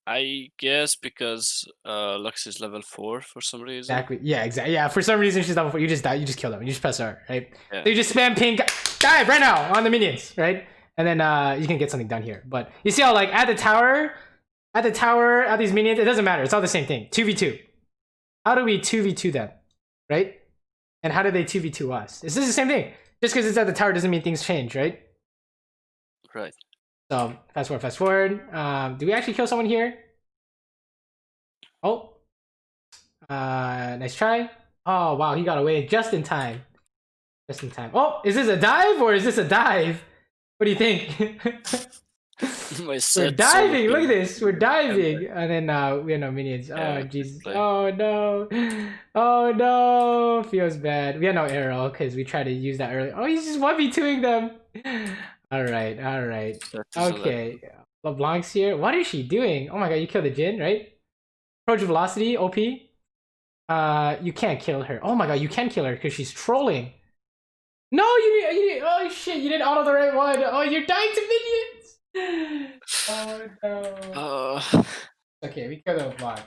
I guess because Lux is level 4 for some reason. Exactly. Yeah, exactly. Yeah, for some reason she's level 4. You just die. You just kill them. You just press R, right? Yeah. So you just spam ping, dive right now on the minions, right? And then you can get something done here. But you see how like at the tower, at these minions, it doesn't matter. It's all the same thing. 2v2. How do we 2v2 them, right? And how do they 2v2 us? This is the same thing. Just because it's at the tower doesn't mean things change, right? Right. So fast forward. Do we actually kill someone here? Oh. Nice try. Oh wow, he got away just in time. Just in time. Oh, is this a dive or is this a dive? What do you think? We're diving. Look at this. We're diving, and then we have no minions. Oh Jesus. Oh no. Oh no. Feels bad. We had no arrow because we tried to use that earlier. Oh, he's just 1v2ing them. All right. Okay. LeBlanc's here. What is she doing? Oh my god, you killed the Jhin, right? Approach velocity, OP. You can't kill her. Oh my god, you can kill her because she's trolling. No, you didn't. Oh shit, you didn't auto the right one. Oh, you're dying to minions. Oh no. Okay, we killed a block.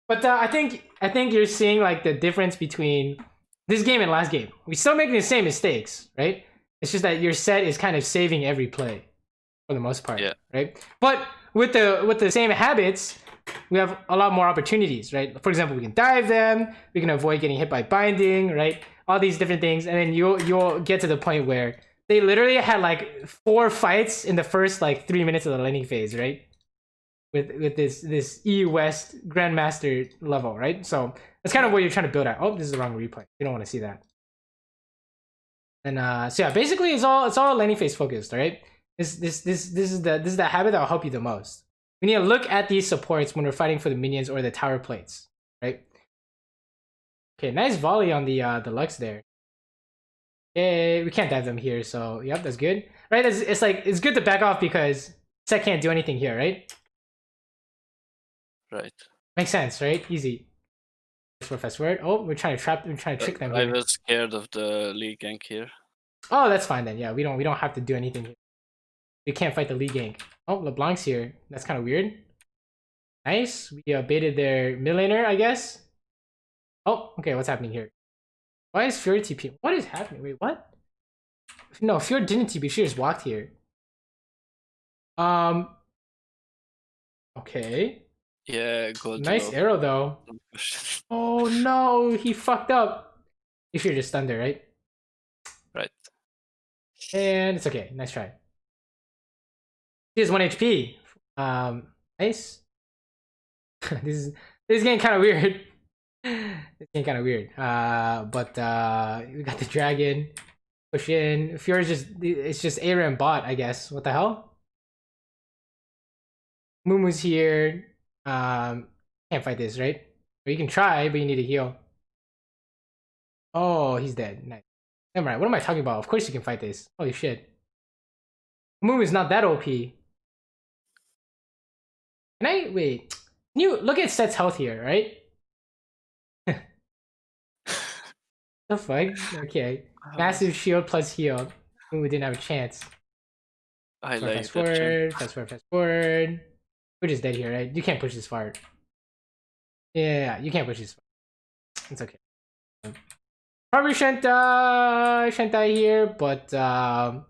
But I think you're seeing like the difference between this game and last game. We still making the same mistakes, right? It's just that your set is kind of saving every play for the most part, right? But with the same habits, we have a lot more opportunities, right? For example, we can dive them, we can avoid getting hit by binding, right? All these different things, and then you'll get to the point where they literally had like 4 fights in the first like 3 minutes of the laning phase, right? With this E West Grandmaster level, right? So that's kind of what you're trying to build at. Oh, this is the wrong replay. You don't want to see that. And so yeah, basically it's all laning phase focused, right? This is the habit that will help you the most. We need to look at these supports when we're fighting for the minions or the tower plates, right? Okay, nice volley on the Lux there. Okay, we can't dive them here, so yep, that's good. Right, it's like it's good to back off because Set can't do anything here, right? Right. Makes sense, right? Easy. Fast forward. Oh, we're trying to trick them here. I was scared of the Lee gank here. Oh, that's fine then. Yeah, we don't have to do anything here. We can't fight the Lee gank. Oh, LeBlanc's here. That's kind of weird. Nice. We baited their mid laner, I guess. Oh, okay. What's happening here? Why is Fjord TP? What is happening? Wait, what? No, Fjord didn't TP. She just walked here. Okay. Yeah, good. Nice arrow though. Oh no, he fucked up. If you're just stunned there, right? Right. And it's okay. Nice try. He has 1 HP. Nice. this is getting kind of weird. It's getting kind of weird. But we got the dragon. Push in. Fury's it's just Aram bot, I guess. What the hell? Mumu's here. Can't fight this, right? Or you can try, but you need to heal. Oh, he's dead. Nice. Never mind. What am I talking about? Of course you can fight this. Holy shit. Mumu's not that OP. Can I wait? Can you look at Set's health here, right? The fuck? Okay. Massive shield plus heal. Mumu didn't have a chance. Fast forward. We're just dead here, right? You can't push this far. Yeah, you can't push this far. It's okay. Probably shouldn't die here, but what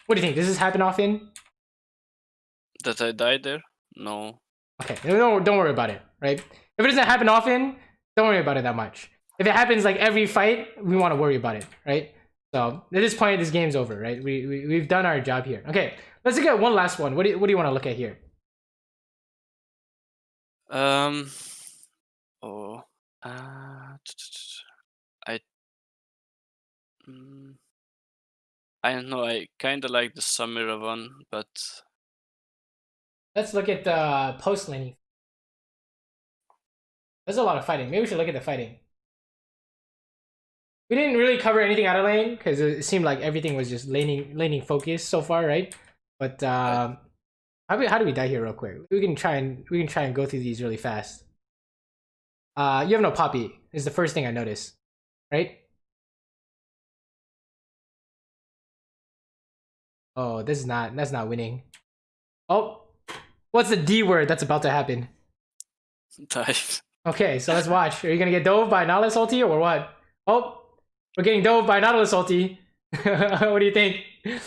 do you think? Does this happen often? That I died there? No. Okay, no, don't worry about it, right? If it doesn't happen often, don't worry about it that much. if it happens like every fight, we want to worry about it, right? So at this point, this game's over, right? We've done our job here. Okay, let's look at one last one. What do you want to look at here? Oh. I. I don't know. I kind of like the Samira one, but Let's look at the post laning. There's a lot of fighting. Maybe we should look at the fighting. We didn't really cover anything out of lane because it seemed like everything was just laning focused so far, right? But how do we die here real quick? We can try and go through these really fast. You have no Poppy is the first thing I noticed, right? Oh, that's not winning. Oh, what's the D word that's about to happen? dive. Okay, so let's watch. Are you gonna get dove by Nautilus ulti or what? Oh, we're getting dove by Nautilus ulti. What do you think? Did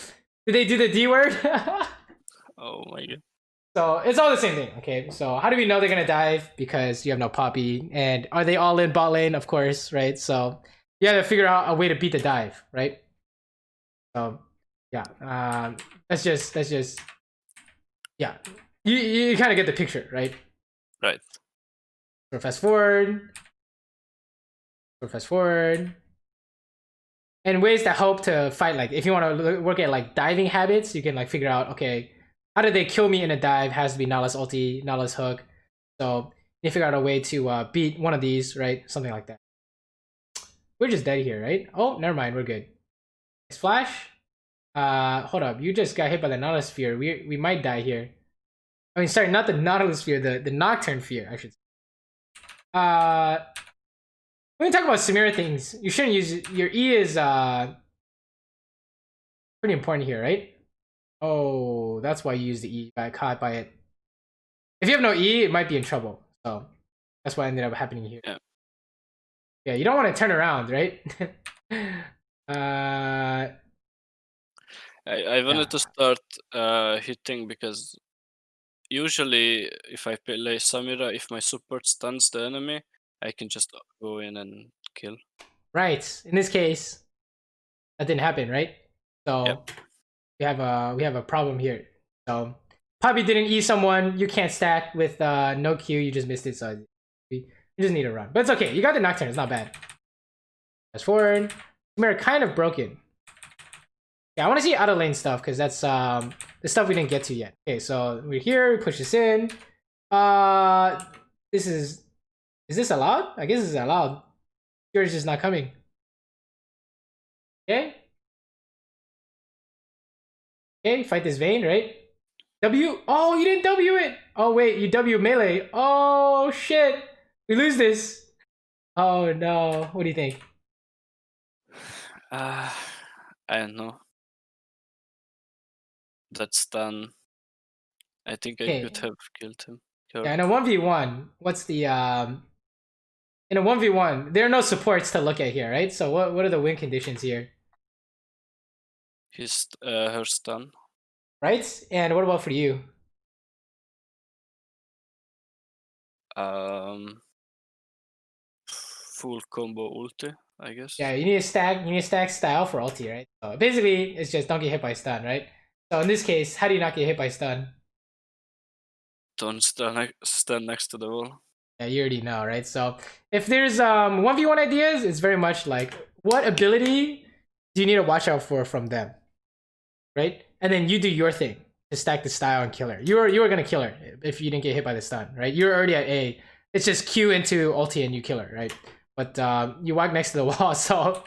they do the D word? Oh my god. So it's all the same thing. Okay, so how do we know they're gonna dive? Because you have no Poppy, and are they all in bot lane? Of course, right? So you have to figure out a way to beat the dive, right? So yeah, that's just yeah. You kind of get the picture, right? Right. So fast forward. And ways that help to fight, like if you want to work at like diving habits, you can like figure out, okay, how did they kill me in a dive? Has to be Nautilus ulti, Nautilus hook. So you figure out a way to beat one of these, right? Something like that. We're just dead here, right? Oh, never mind, we're good. Next flash. Hold up, you just got hit by the Nautilus sphere. We might die here. I mean, sorry, not the Nautilus sphere, the Nocturne sphere, I should say. When we talk about Samira things, you shouldn't use your E is pretty important here, right? Oh, that's why you use the E. Got caught by it. If you have no E, it might be in trouble. So that's what ended up happening here. Yeah, you don't want to turn around, right? I wanted to start hitting because usually if I play Samira, if my support stuns the enemy, I can just go in and kill. Right. In this case, that didn't happen, right? So we have a problem here. So Poppy didn't E someone. You can't stack with no Q. You just missed it. So you just need to run. But it's okay. You got the Nocturne. It's not bad. Fast forward. Samira kind of broken. Yeah, I want to see out of lane stuff because that's the stuff we didn't get to yet. Okay, so we're here. We push this in. This is this allowed? I guess it's allowed. Yours just not coming. Okay. Okay, fight this Vayne, right? W. Oh, you didn't W it. Oh wait, you W melee. Oh shit, we lose this. Oh no. What do you think? I don't know. That's done. I think I could have killed him. Yeah, in a 1v1, what's the in a 1v1, there are no supports to look at here, right? So what are the win conditions here? His her stun. Right? And what about for you? Full combo ulti, I guess. Yeah, you need to stack style for ulti, right? So basically it's just don't get hit by stun, right? So in this case, how do you not get hit by stun? Don't stand next to the wall. Yeah, you already know, right? So if there's 1v1 ideas, it's very much like what ability do you need to watch out for from them? Right? And then you do your thing to stack the style and kill her. You were gonna kill her if you didn't get hit by the stun, right? You're already at A. It's just Q into ulti and you kill her, right? But you walk next to the wall, so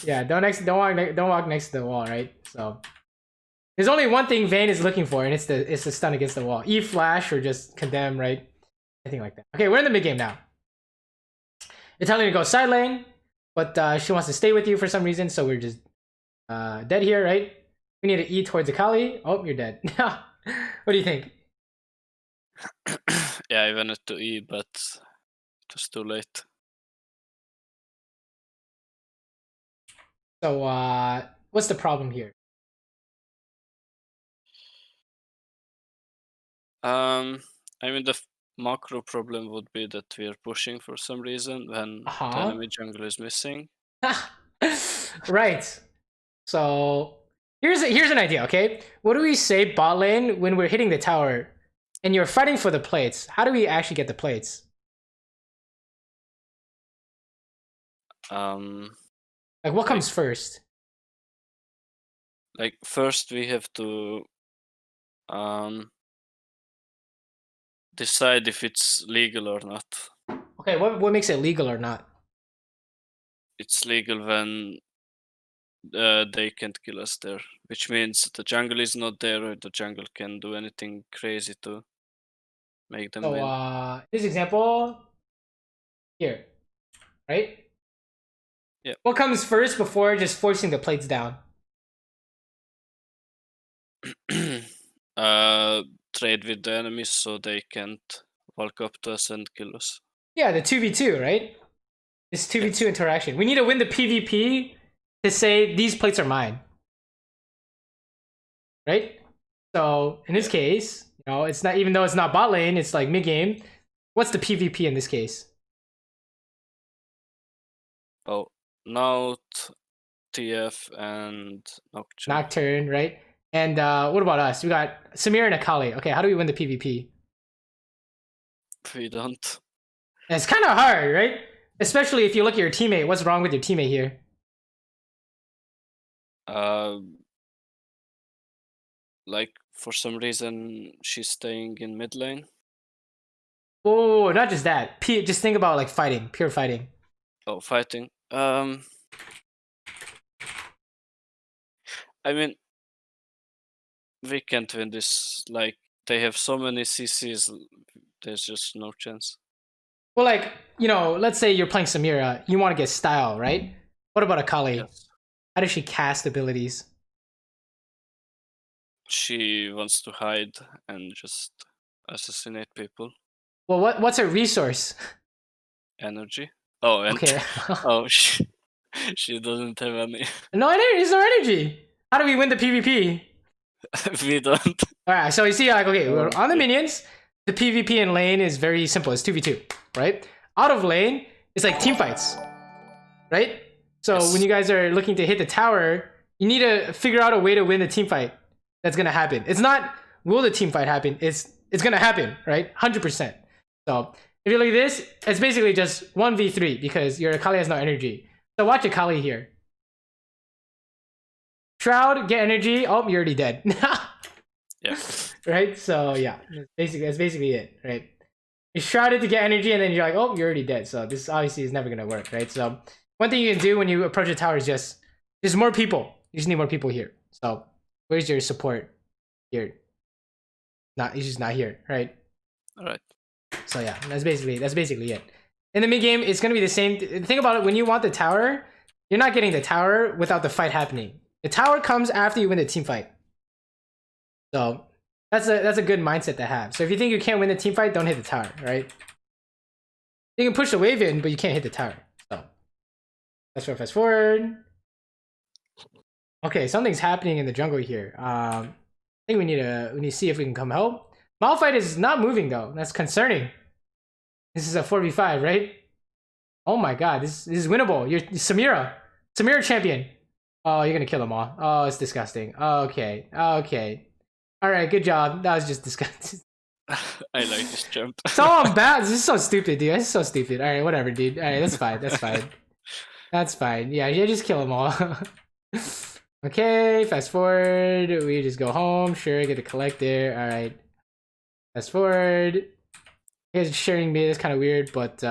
yeah, don't walk next to the wall, right? So there's only one thing Vayne is looking for, and it's the stun against the wall. E flash or just condemn, right? Anything like that. Okay, we're in the mid game now. It's telling me to go side lane, but she wants to stay with you for some reason, so we're just dead here, right? We need to E towards Akali. Oh, you're dead. What do you think? Yeah, I wanted to E, but it was too late. So what's the problem here? I mean macro problem would be that we're pushing for some reason when the Uh-huh. enemy jungle is missing. Right. So here's an idea, okay? What do we say bot lane when we're hitting the tower and you're fighting for the plates? How do we actually get the plates? Like what comes first? Like first we have to decide if it's legal or not. Okay, what makes it legal or not? It's legal when they can't kill us there, which means the jungle is not there or the jungle can do anything crazy to make them win. So this example here, right? Yeah. What comes first before just forcing the plates down? Trade with the enemies so they can't walk up to us and kill us. Yeah, the 2v2, right? This 2v2 interaction. We need to win the PvP to say these plates are mine. Right? So in this case, you know, it's not, even though it's not bot lane, it's like mid game. What's the PvP in this case? Oh, Naut, TF, and Nocturne. Nocturne, right? And what about us? We got Samir and Akali. Okay, how do we win the PvP? We don't. And it's kind of hard, right? Especially if you look at your teammate. What's wrong with your teammate here? Like for some reason she's staying in mid lane. Oh, not just that. Just think about like fighting, pure fighting. Oh, fighting. I mean, we can't win this. Like they have so many CCs. There's just no chance. Well, like, you know, let's say you're playing Samira, you want to get style, right? What about Akali? Yes. How does she cast abilities? She wants to hide and just assassinate people. Well, what's her resource? Energy. Oh, and Okay. oh, she doesn't have any. No energy. There's no energy. How do we win the PvP? We don't. All right. So you see, like, okay, we're on the Okay. minions. The PvP in lane is very simple. It's 2v2, right? Out of lane, it's like team fights, right? So Yes. when you guys are looking to hit the tower, you need to figure out a way to win the team fight. That's gonna happen. It's not will the team fight happen. It's gonna happen, right? 100%. So if you look at this, it's basically just 1v3 because your Akali has no energy. So watch Akali here. Shroud, get energy. Oh, you're already dead. Yeah. Right? So yeah, that's basically it, right? You're shrouded to get energy, and then you're like, oh, you're already dead. So this obviously is never gonna work, right? So one thing you can do when you approach the tower is just there's more people. You just need more people here. So where's your support here? He's just not here, right? All right. So yeah, that's basically it. In the mid game, it's gonna be the same. Think about it. When you want the tower, you're not getting the tower without the fight happening. The tower comes after you win the team fight. So that's a good mindset to have. So if you think you can't win the team fight, don't hit the tower, right? You can push the wave in, but you can't hit the tower. So fast forward. Okay, something's happening in the jungle here. I think we need to see if we can come help. Malphite is not moving though. That's concerning. This is a 4v5, right? Oh my god, this is winnable. You're Samira champion. Oh, you're gonna kill them all. Oh, it's disgusting. Okay. All right, good job. That was just disgusting. I like this jump. So I'm bad. This is so stupid, dude. This is so stupid. All right, whatever, dude. All right, that's fine. That's fine. Yeah, just kill them all. Okay, fast forward. We just go home. Sure, get the collector. All right. Fast forward. You guys are sharing me. That's kind of weird, but you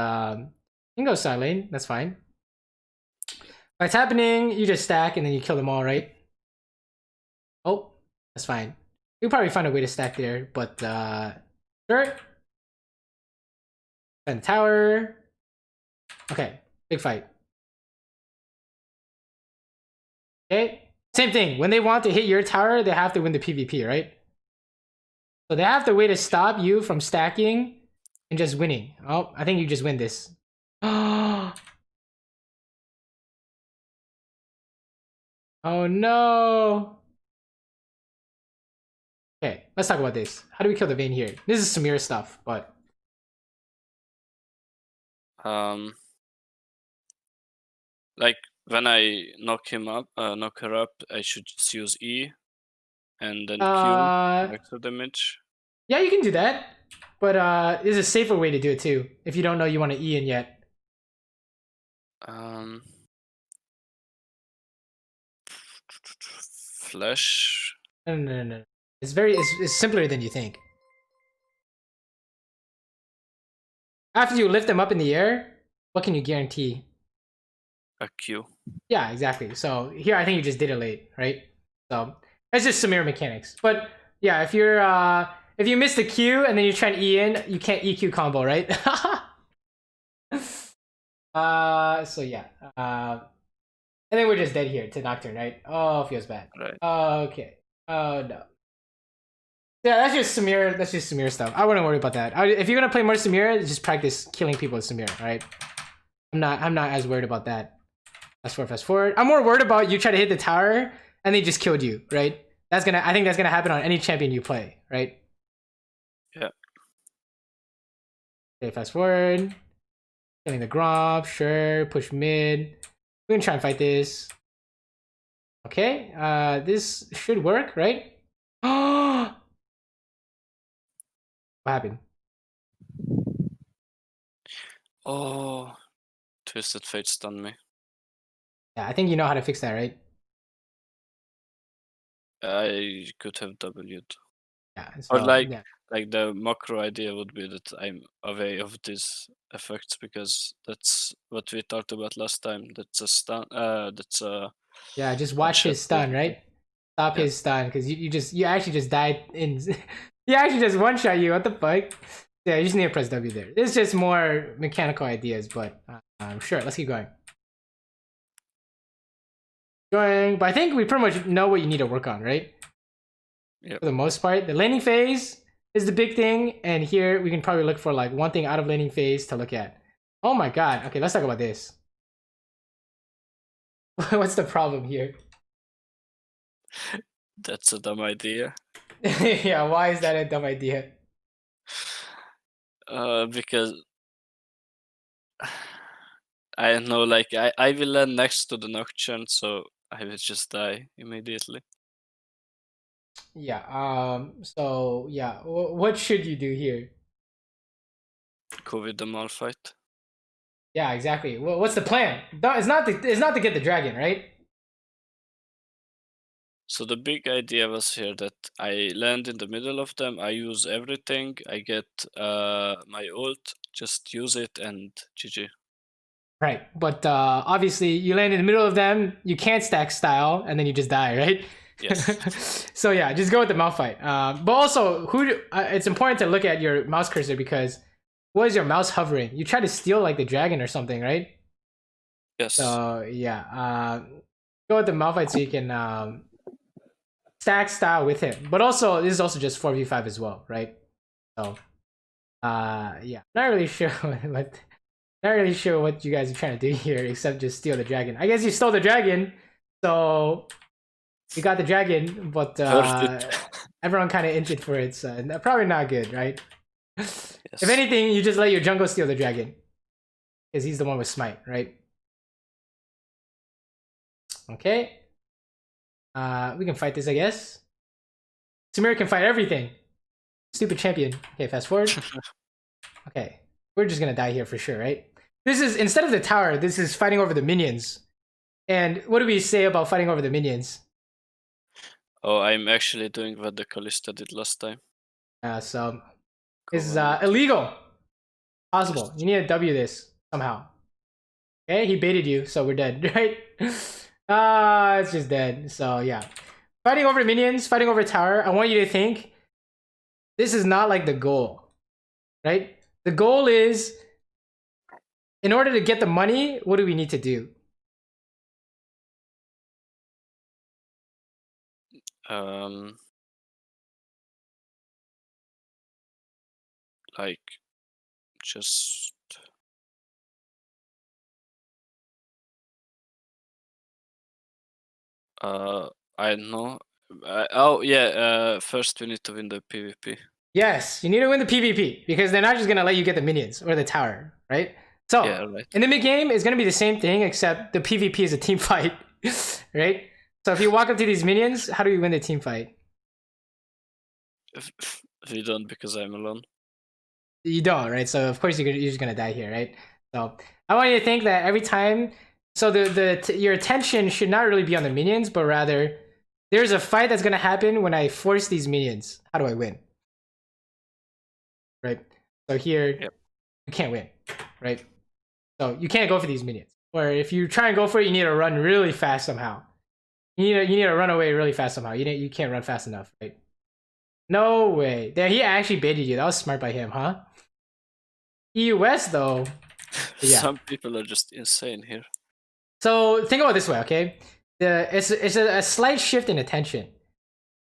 can go side lane. That's fine. What's happening? You just stack and then you kill them all, right? Oh, that's fine. We'll probably find a way to stack there, but sure. And tower. Okay, big fight. Okay, same thing. When they want to hit your tower, they have to win the PvP, right? So they have the way to stop you from stacking and just winning. Oh, I think you just win this. Oh no. Okay, let's talk about this. How do we kill the Vayne here? This is Samir stuff, but Like when I knock her up, I should just use E and then Q extra damage. Yeah, you can do that, but there's a safer way to do it too. If you don't know you want to E in yet. Flash. No. It's simpler than you think. After you lift them up in the air, what can you guarantee? A Q. Yeah, exactly. So here, I think you just did it late, right? So that's just Samir mechanics. But yeah, if you miss the Q and then you try and E in, you can't EQ combo, right? So yeah. And then we're just dead here to Nocturne, right? Oh, feels bad. Right. Okay. Oh no. Yeah, that's just Samir. That's just Samir stuff. I wouldn't worry about that. If you're gonna play more Samir, just practice killing people with Samir, right? I'm not as worried about that. Fast forward. I'm more worried about you try to hit the tower and they just killed you, right? I think that's gonna happen on any champion you play, right? Yeah. Okay, fast forward. Killing the Gromp, sure. Push mid. We're gonna try and fight this. Okay, this should work, right? What happened? Oh, Twisted Fate stunned me. Yeah, I think you know how to fix that, right? I could have W'd. Yeah. So, Or like yeah. the macro idea would be that I'm aware of these effects because that's what we talked about last time. That's a stun. That's a Yeah, just watch his stun, right? Stop his stun, because you actually just died in. You actually just one shot you. What the fuck? Yeah, you just need to press W there. It's just more mechanical ideas, but sure, let's keep going. But I think we pretty much know what you need to work on, right? Yeah. For the most part, the laning phase is the big thing, and here we can probably look for like one thing out of laning phase to look at. Oh my god. Okay, let's talk about this. What's the problem here? That's a dumb idea. Yeah, why is that a dumb idea? Because I don't know, like I will land next to the Nocturne, so I will just die immediately. Yeah. So yeah, what should you do here? Go with the Malphite. Yeah, exactly. What's the plan? It's not to get the dragon, right? So the big idea was here that I land in the middle of them. I use everything. I get my ult. Just use it and GG. Right. But obviously, you land in the middle of them. You can't stack style, and then you just die, right? Yes. So yeah, just go with the Malphite. But also, it's important to look at your mouse cursor because what is your mouse hovering? You try to steal like the dragon or something, right? Yes. So yeah, go with the Malphite so you can stack style with him. But also, this is also just 4v5 as well, right? So yeah, not really sure what you guys are trying to do here except just steal the dragon. I guess you stole the dragon, so you got the dragon, but everyone kind of injured for it, so probably not good, right? Yes. If anything, you just let your jungle steal the dragon because he's the one with smite, right? Okay. We can fight this, I guess. Samir can fight everything. Stupid champion. Okay, fast forward. Okay. We're just gonna die here for sure, right? This is, instead of the tower, this is fighting over the minions. And what do we say about fighting over the minions? Oh, I'm actually doing what the Kalista did last time. So this is illegal. Possible. Yes. You need to W this somehow. Okay, he baited you, so we're dead, right? It's just dead. So yeah. Fighting over minions, fighting over tower, I want you to think this is not like the goal. Right? The goal is, in order to get the money, what do we need to do? Like just I don't know. Oh yeah, first we need to win the PvP. Yes, you need to win the PvP because they're not just gonna let you get the minions or the tower, right? So Yeah, right. in the mid game, it's gonna be the same thing, except the PvP is a team fight, right? So if you walk up to these minions, how do you win the team fight? If you don't, because I'm alone. You don't, right? So of course you're just gonna die here, right? So I want you to think that every time, so your attention should not really be on the minions, but rather there's a fight that's gonna happen when I force these minions. How do I win? Right. So here, Yep. you can't win, right? So you can't go for these minions. Or if you try and go for it, you need to run really fast somehow. You need to run away really fast somehow. You can't run fast enough, right? No way. There, he actually baited you. That was smart by him, huh? EUS though. Yeah. Some people are just insane here. So think about it this way, okay? It's a slight shift in attention.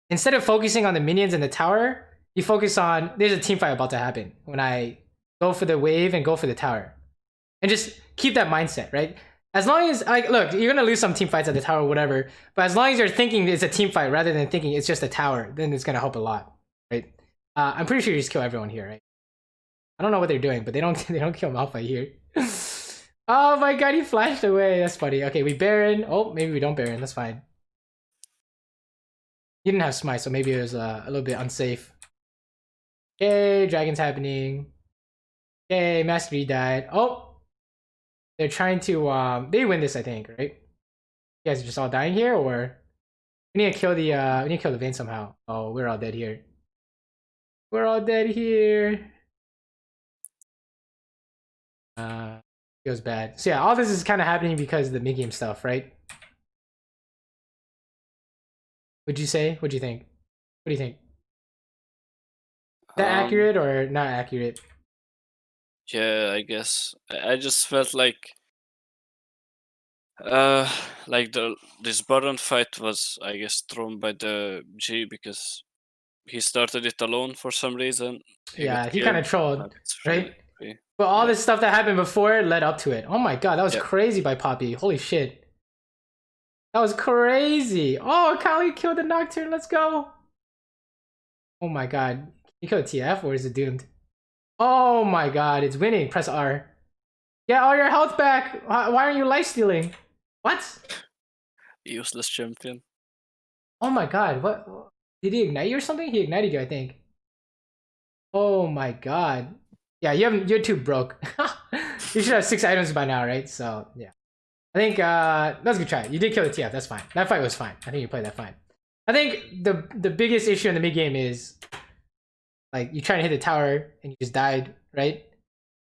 Instead of focusing on the minions in the tower, you focus on there's a team fight about to happen when I go for the wave and go for the tower. And just keep that mindset, right? As long as, like, look, you're gonna lose some team fights at the tower or whatever, but as long as you're thinking it's a team fight rather than thinking it's just a tower, then it's gonna help a lot, right? I'm pretty sure you just kill everyone here, right? I don't know what they're doing, but they don't kill Malphite here. Oh my god, he flashed away. That's funny. Okay, we Baron. Oh, maybe we don't Baron. That's fine. He didn't have smite, so maybe it was a little bit unsafe. Okay, dragon's happening. Okay, Mastery died. Oh, they're trying to they win this, I think, right? You guys are just all dying here, or we need to kill the Vayne somehow. Oh, we're all dead here. We're all dead here. Feels bad. So yeah, all this is kind of happening because of the mid game stuff, right? What'd you say? What'd you think? What do you think? Is that accurate or not accurate? Yeah, I guess. I just felt like this Baron fight was, I guess, thrown by the G because he started it alone for some reason. Yeah, he kind of trolled, right? Free. But all Yeah. this stuff that happened before led up to it. Oh my god, that was Yep. crazy by Poppy. Holy shit. That was crazy. Oh, Kali killed the Nocturne. Let's go. Oh my god. You killed TF or is it doomed? Oh my god, it's winning. Press R. Get all your health back. Why aren't you life stealing? What? Useless champion. Oh my god, what? Did he ignite you or something? He ignited you, I think. Oh my god. Yeah, you're too broke. You should have 6 items by now, right? So yeah. I think that was a good try. You did kill the TF, that's fine. That fight was fine. I think you played that fine. I think the biggest issue in the mid game is like you try to hit the tower and you just died, right?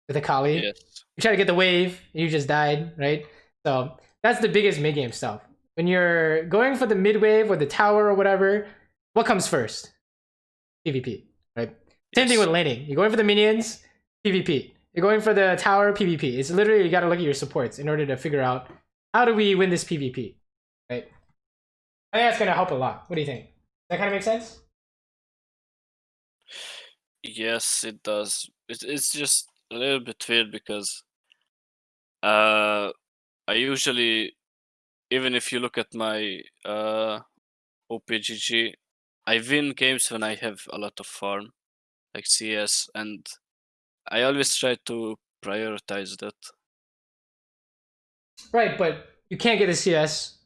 With a Kali. Yes. You try to get the wave and you just died, right? So that's the biggest mid game stuff. When you're going for the mid wave or the tower or whatever, what comes first? PvP, right? Same thing with laning. You're going for the minions, PvP. You're going for the tower, PvP. It's literally you gotta look at your supports in order to figure out how do we win this PvP, right? I think that's gonna help a lot. What do you think? Does that kind of make sense? Yes, it does. It's just a little bit weird because I usually, even if you look at my OPGG, I win games when I have a lot of farm, like CS, and I always try to prioritize that. Right, but you can't get a CS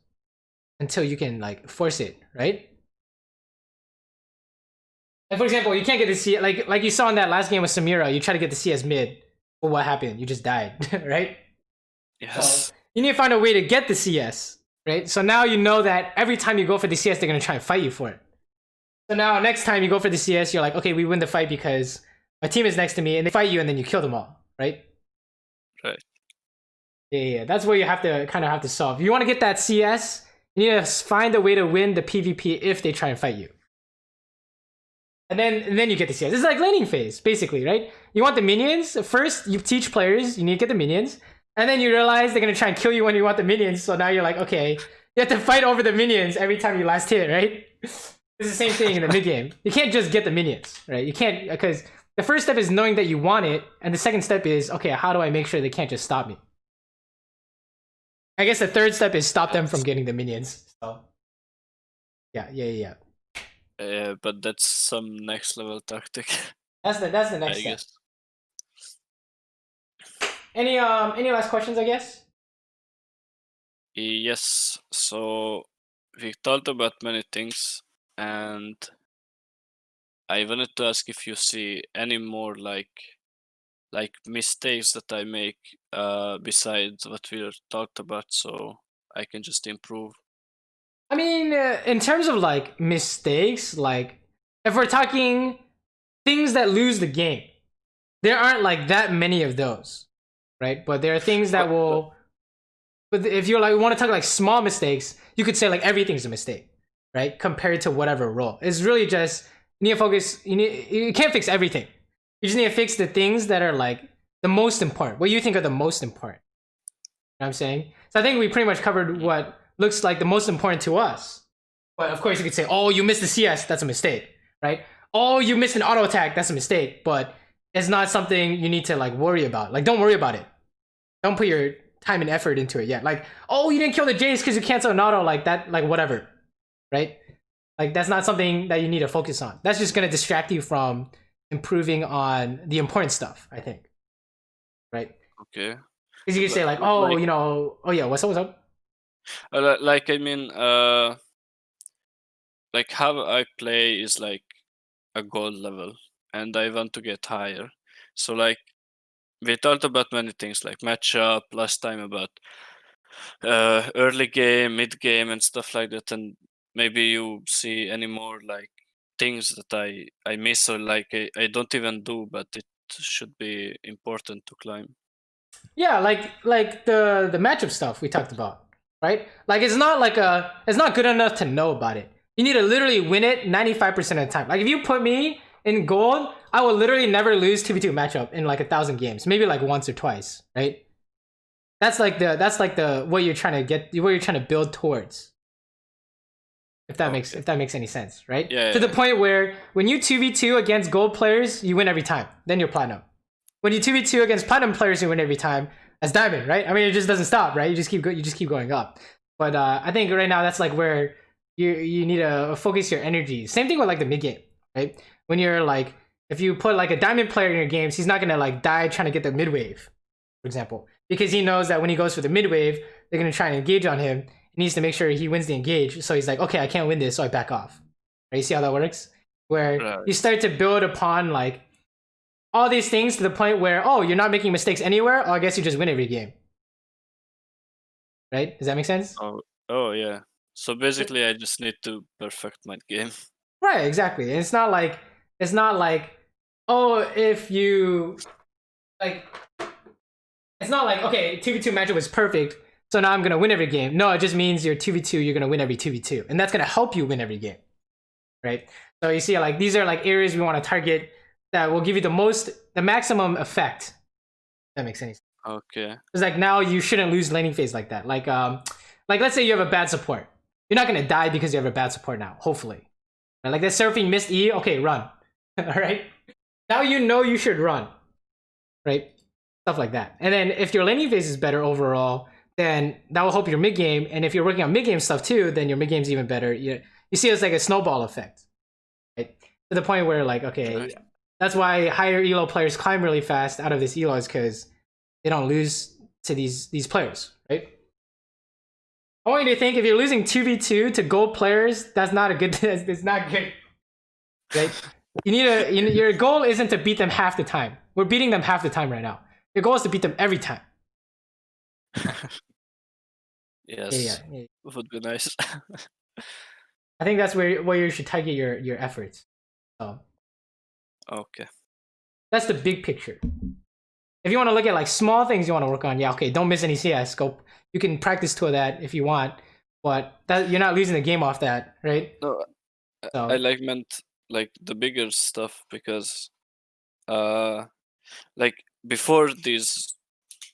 until you can like force it, right? Like for example, you can't get the CS like you saw in that last game with Samira. You try to get the CS mid, but what happened? You just died, right? Yes. So you need to find a way to get the CS, right? So now you know that every time you go for the CS, they're gonna try and fight you for it. So now next time you go for the CS, you're like, okay, we win the fight because my team is next to me, and they fight you, and then you kill them all, right? Right. Yeah. That's where you have to solve. If you want to get that CS, you need to find a way to win the PvP if they try and fight you. And then you get the CS. This is like laning phase, basically, right? You want the minions. First, you teach players, you need to get the minions. And then you realize they're going to try and kill you when you want the minions. So now you're like, okay, you have to fight over the minions every time you last hit, right? It's the same thing in the mid game. You can't just get the minions, right? You can't, because the first step is knowing that you want it. And the second step is, okay, how do I make sure they can't just stop me? I guess the third step is stop them from getting the minions. So, yeah. But that's some next level tactic. That's the next I step. guess. Any last questions, I guess? Yes. So we talked about many things, and I wanted to ask if you see any more like mistakes that I make besides what we talked about, so I can just improve. I mean, in terms of like mistakes, like if we're talking things that lose the game, there aren't like that many of those, right? But there are things that But will. But if you like want to talk like small mistakes, you could say like everything's a mistake, right? Compared to whatever role, it's really just you need to focus. You can't fix everything. You just need to fix the things that are like the most important. What you think are the most important. You know what I'm saying? So I think we pretty much covered what looks like the most important to us. But of course, you could say, "Oh, you missed the CS. That's a mistake," right? "Oh, you missed an auto attack. That's a mistake." But it's not something you need to like worry about. Like, don't worry about it. Don't put your time and effort into it yet. Like, "Oh, you didn't kill the Jace because you canceled an auto." Like that. Like whatever, right? Like that's not something that you need to focus on. That's just gonna distract you from improving on the important stuff. I think, right? okay. Because you can say like, "Oh, Like, you know, oh yeah, what's up, what's up?" like I mean, like how I play is like a gold level, and I want to get higher. So like we talked about many things like matchup last time about early game, mid game, and stuff like that. And maybe you see any more like things that I miss or like I don't even do, but it should be important to climb. Yeah, like the matchup stuff we talked about, right? Like it's not good enough to know about it. You need to literally win it 95% of the time. Like if you put me in gold, I will literally never lose 2v2 matchup in like 1,000 games. Maybe like once or twice, right? That's like the what you're trying to get, what you're trying to build towards. Okay. If that makes any sense, right? Yeah, To the yeah. point where when you 2v2 against gold players, you win every time. Then you're platinum. When you 2v2 against platinum players, you win every time. That's diamond, right? I mean, it just doesn't stop, right? You just keep going up. But I think right now that's like where you need to focus your energy. Same thing with like the mid game, right? When you're like, if you put like a diamond player in your games, he's not gonna like die trying to get the mid wave, for example, because he knows that when he goes for the mid wave, they're gonna try and engage on him. He needs to make sure he wins the engage. So he's like, okay, I can't win this, so I back off. Right? You see how that works? Where Right. you start to build upon like all these things to the point where, oh, you're not making mistakes anywhere. Oh, I guess you just win every game. Right? Does that make sense? Oh yeah. So basically, I just need to perfect my game. Right, exactly. And it's not like oh, if you like it's not like okay, 2v2 matchup was perfect, so now I'm gonna win every game. No, it just means you're 2v2, you're gonna win every 2v2. And that's gonna help you win every game. Right? So you see like these are like areas we want to target that will give you the maximum effect. If that makes any sense. Okay. It's like now you shouldn't lose laning phase like that. Like let's say you have a bad support. You're not gonna die because you have a bad support now, hopefully. And like that surfing missed E, okay, run. Alright? Now you know you should run. Right? Stuff like that. And then if your laning phase is better overall, then that will help your mid game. And if you're working on mid game stuff too, then your mid game's even better. You see it's like a snowball effect. Right? To the point where like, okay, Right. that's why higher elo players climb really fast out of this elo is because they don't lose to these players, right? I want you to think if you're losing 2v2 to gold players, that's not a good it's not good. Right? Your goal isn't to beat them half the time. We're beating them half the time right now. Your goal is to beat them every time. Yes. Yeah. Would be nice. I think that's where you should target your efforts. So Okay. that's the big picture. If you want to look at like small things you want to work on, yeah, okay, don't miss any CS. Go, you can practice to that if you want, but that you're not losing the game off that, right? No, I So like meant like the bigger stuff because uh like before these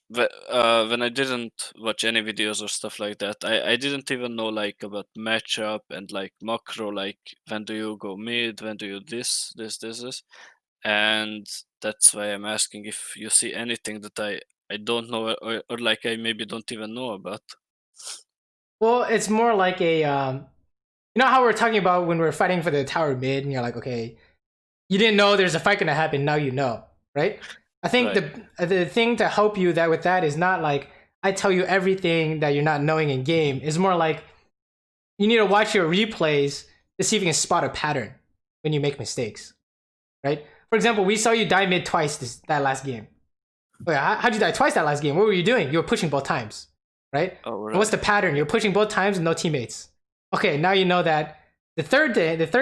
when I didn't watch any videos or stuff like that, I didn't even know like about matchup and like macro, like when do you go mid, when do you this, and that's why I'm asking if you see anything that I don't know or like I maybe don't even know about. well, it's more like a you know how we're talking about when we're fighting for the tower mid, and you're like, okay, you didn't know there's a fight gonna happen, now you know, right? I think the thing to help you that with that is not like I tell you everything that you're not knowing in game. It's more like you need to watch your replays to see if you can spot a pattern when you make mistakes, right? For example, we saw you die mid twice that last game. Wait, how'd you die twice that last game? What were you doing? You were pushing both times, right? Oh, right. And what's the pattern? You're pushing both times with no teammates. Okay, now you know that the third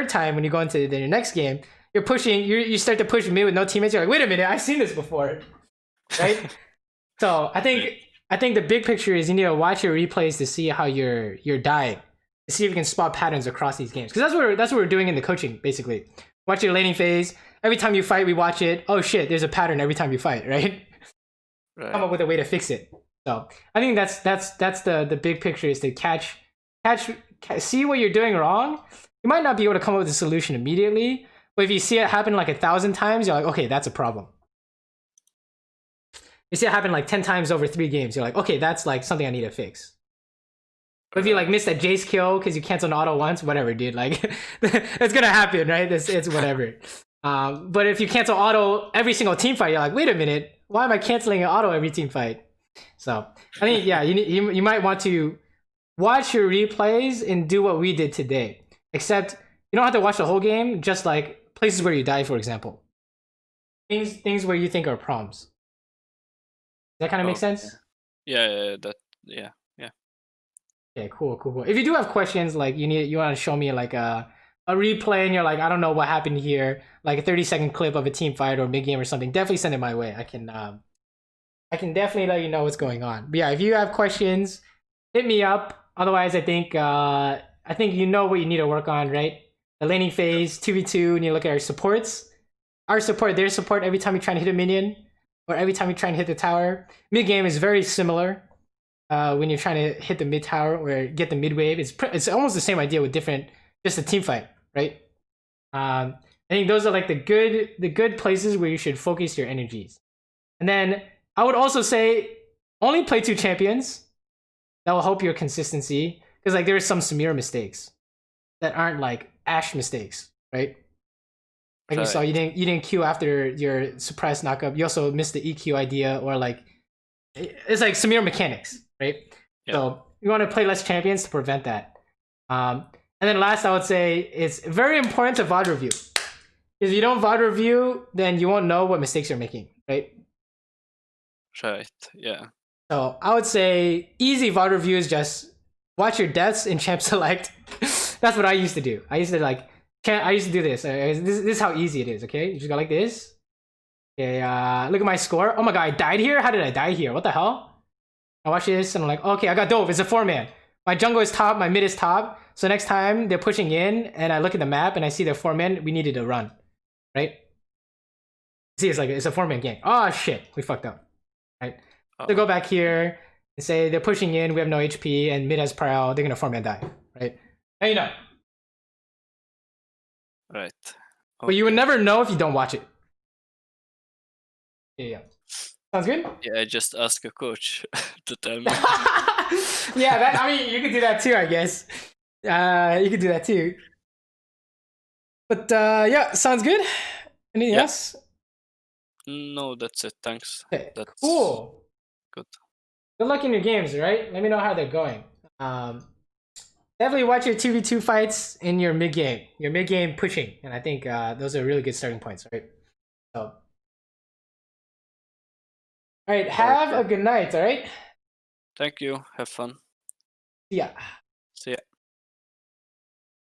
time when you go into your next game, you're pushing. You start to push mid with no teammates. You're like, wait a minute, I've seen this before, right? So I think the big picture is you need to watch your replays to see how you're dying, to see if you can spot patterns across these games. Because that's what we're doing in the coaching, basically. Watch your laning phase. Every time you fight, we watch it. Oh shit, there's a pattern every time you fight, right? Come up with a way to fix it. So I think that's the big picture is to see what you're doing wrong. You might not be able to come up with a solution immediately, but if you see it happen like 1,000 times, you're like, okay, that's a problem. You see it happen like 10 times over 3 games, you're like, okay, that's like something I need to fix. But if you like missed that Jace kill because you canceled an auto once, whatever, dude. Like, it's gonna happen, right? It's whatever. But if you cancel auto every single team fight, you're like, wait a minute, why am I canceling an auto every team fight? So I think yeah, you might want to watch your replays and do what we did today. Except you don't have to watch the whole game. Just like places where you die, for example. Things where you think are problems. Does that kind of make sense? Yeah. Okay, cool. If you do have questions, like you want to show me like a replay and you're like, I don't know what happened here, like a 30-second clip of a team fight or mid game or something, definitely send it my way. I can definitely let you know what's going on. But yeah, if you have questions, hit me up. Otherwise, I think you know what you need to work on, right? The laning phase, 2v2, you need to look at our supports. Our support, their support every time you try to hit a minion, or every time you try and hit the tower. Mid game is very similar. When you're trying to hit the mid tower or get the mid wave, it's almost the same idea with just a team fight, right? I think those are like the good places where you should focus your energies. And then I would also say only play 2 champions. That will help your consistency, because like there are some Samir mistakes that aren't like Ashe mistakes, right? Like you saw, you didn't Q after your suppressed knockup. You also missed the EQ idea, or like it's like Samir mechanics, right? Yep. So you want to play less champions to prevent that. And then last, I would say it's very important to VOD review. If you don't VOD review, then you won't know what mistakes you're making, right? Right, yeah. So I would say easy VOD review is just watch your deaths in champ select. That's what I used to do. I used to do this. This is how easy it is, okay? You just go like this. Okay, look at my score. Oh my god, I died here? How did I die here? What the hell? I watch this and I'm like, okay, I got dove. It's a 4-man. My jungle is top, my mid is top. So next time they're pushing in and I look at the map and I see they're 4-man, we needed to run. Right? See, it's a 4-man game. Oh shit, we fucked up. Right? So go back here and say they're pushing in, we have no HP, and mid has prowl, they're gonna 4-man die. Right? Now you know. Right. Okay. But you would never know if you don't watch it. Yeah. Sounds good? Yeah, I just ask a coach to tell me. Yeah, I mean, you could do that too, I guess. You could do that too. But yeah, sounds good. Anything else? No, that's it. Thanks. Okay, that's cool. Good. Good luck in your games, right? Let me know how they're going. Definitely watch your 2v2 fights in your mid game pushing, and I think those are really good starting points, right? So. All right, have a good night, all right? Thank you. Have fun. Yeah. See ya.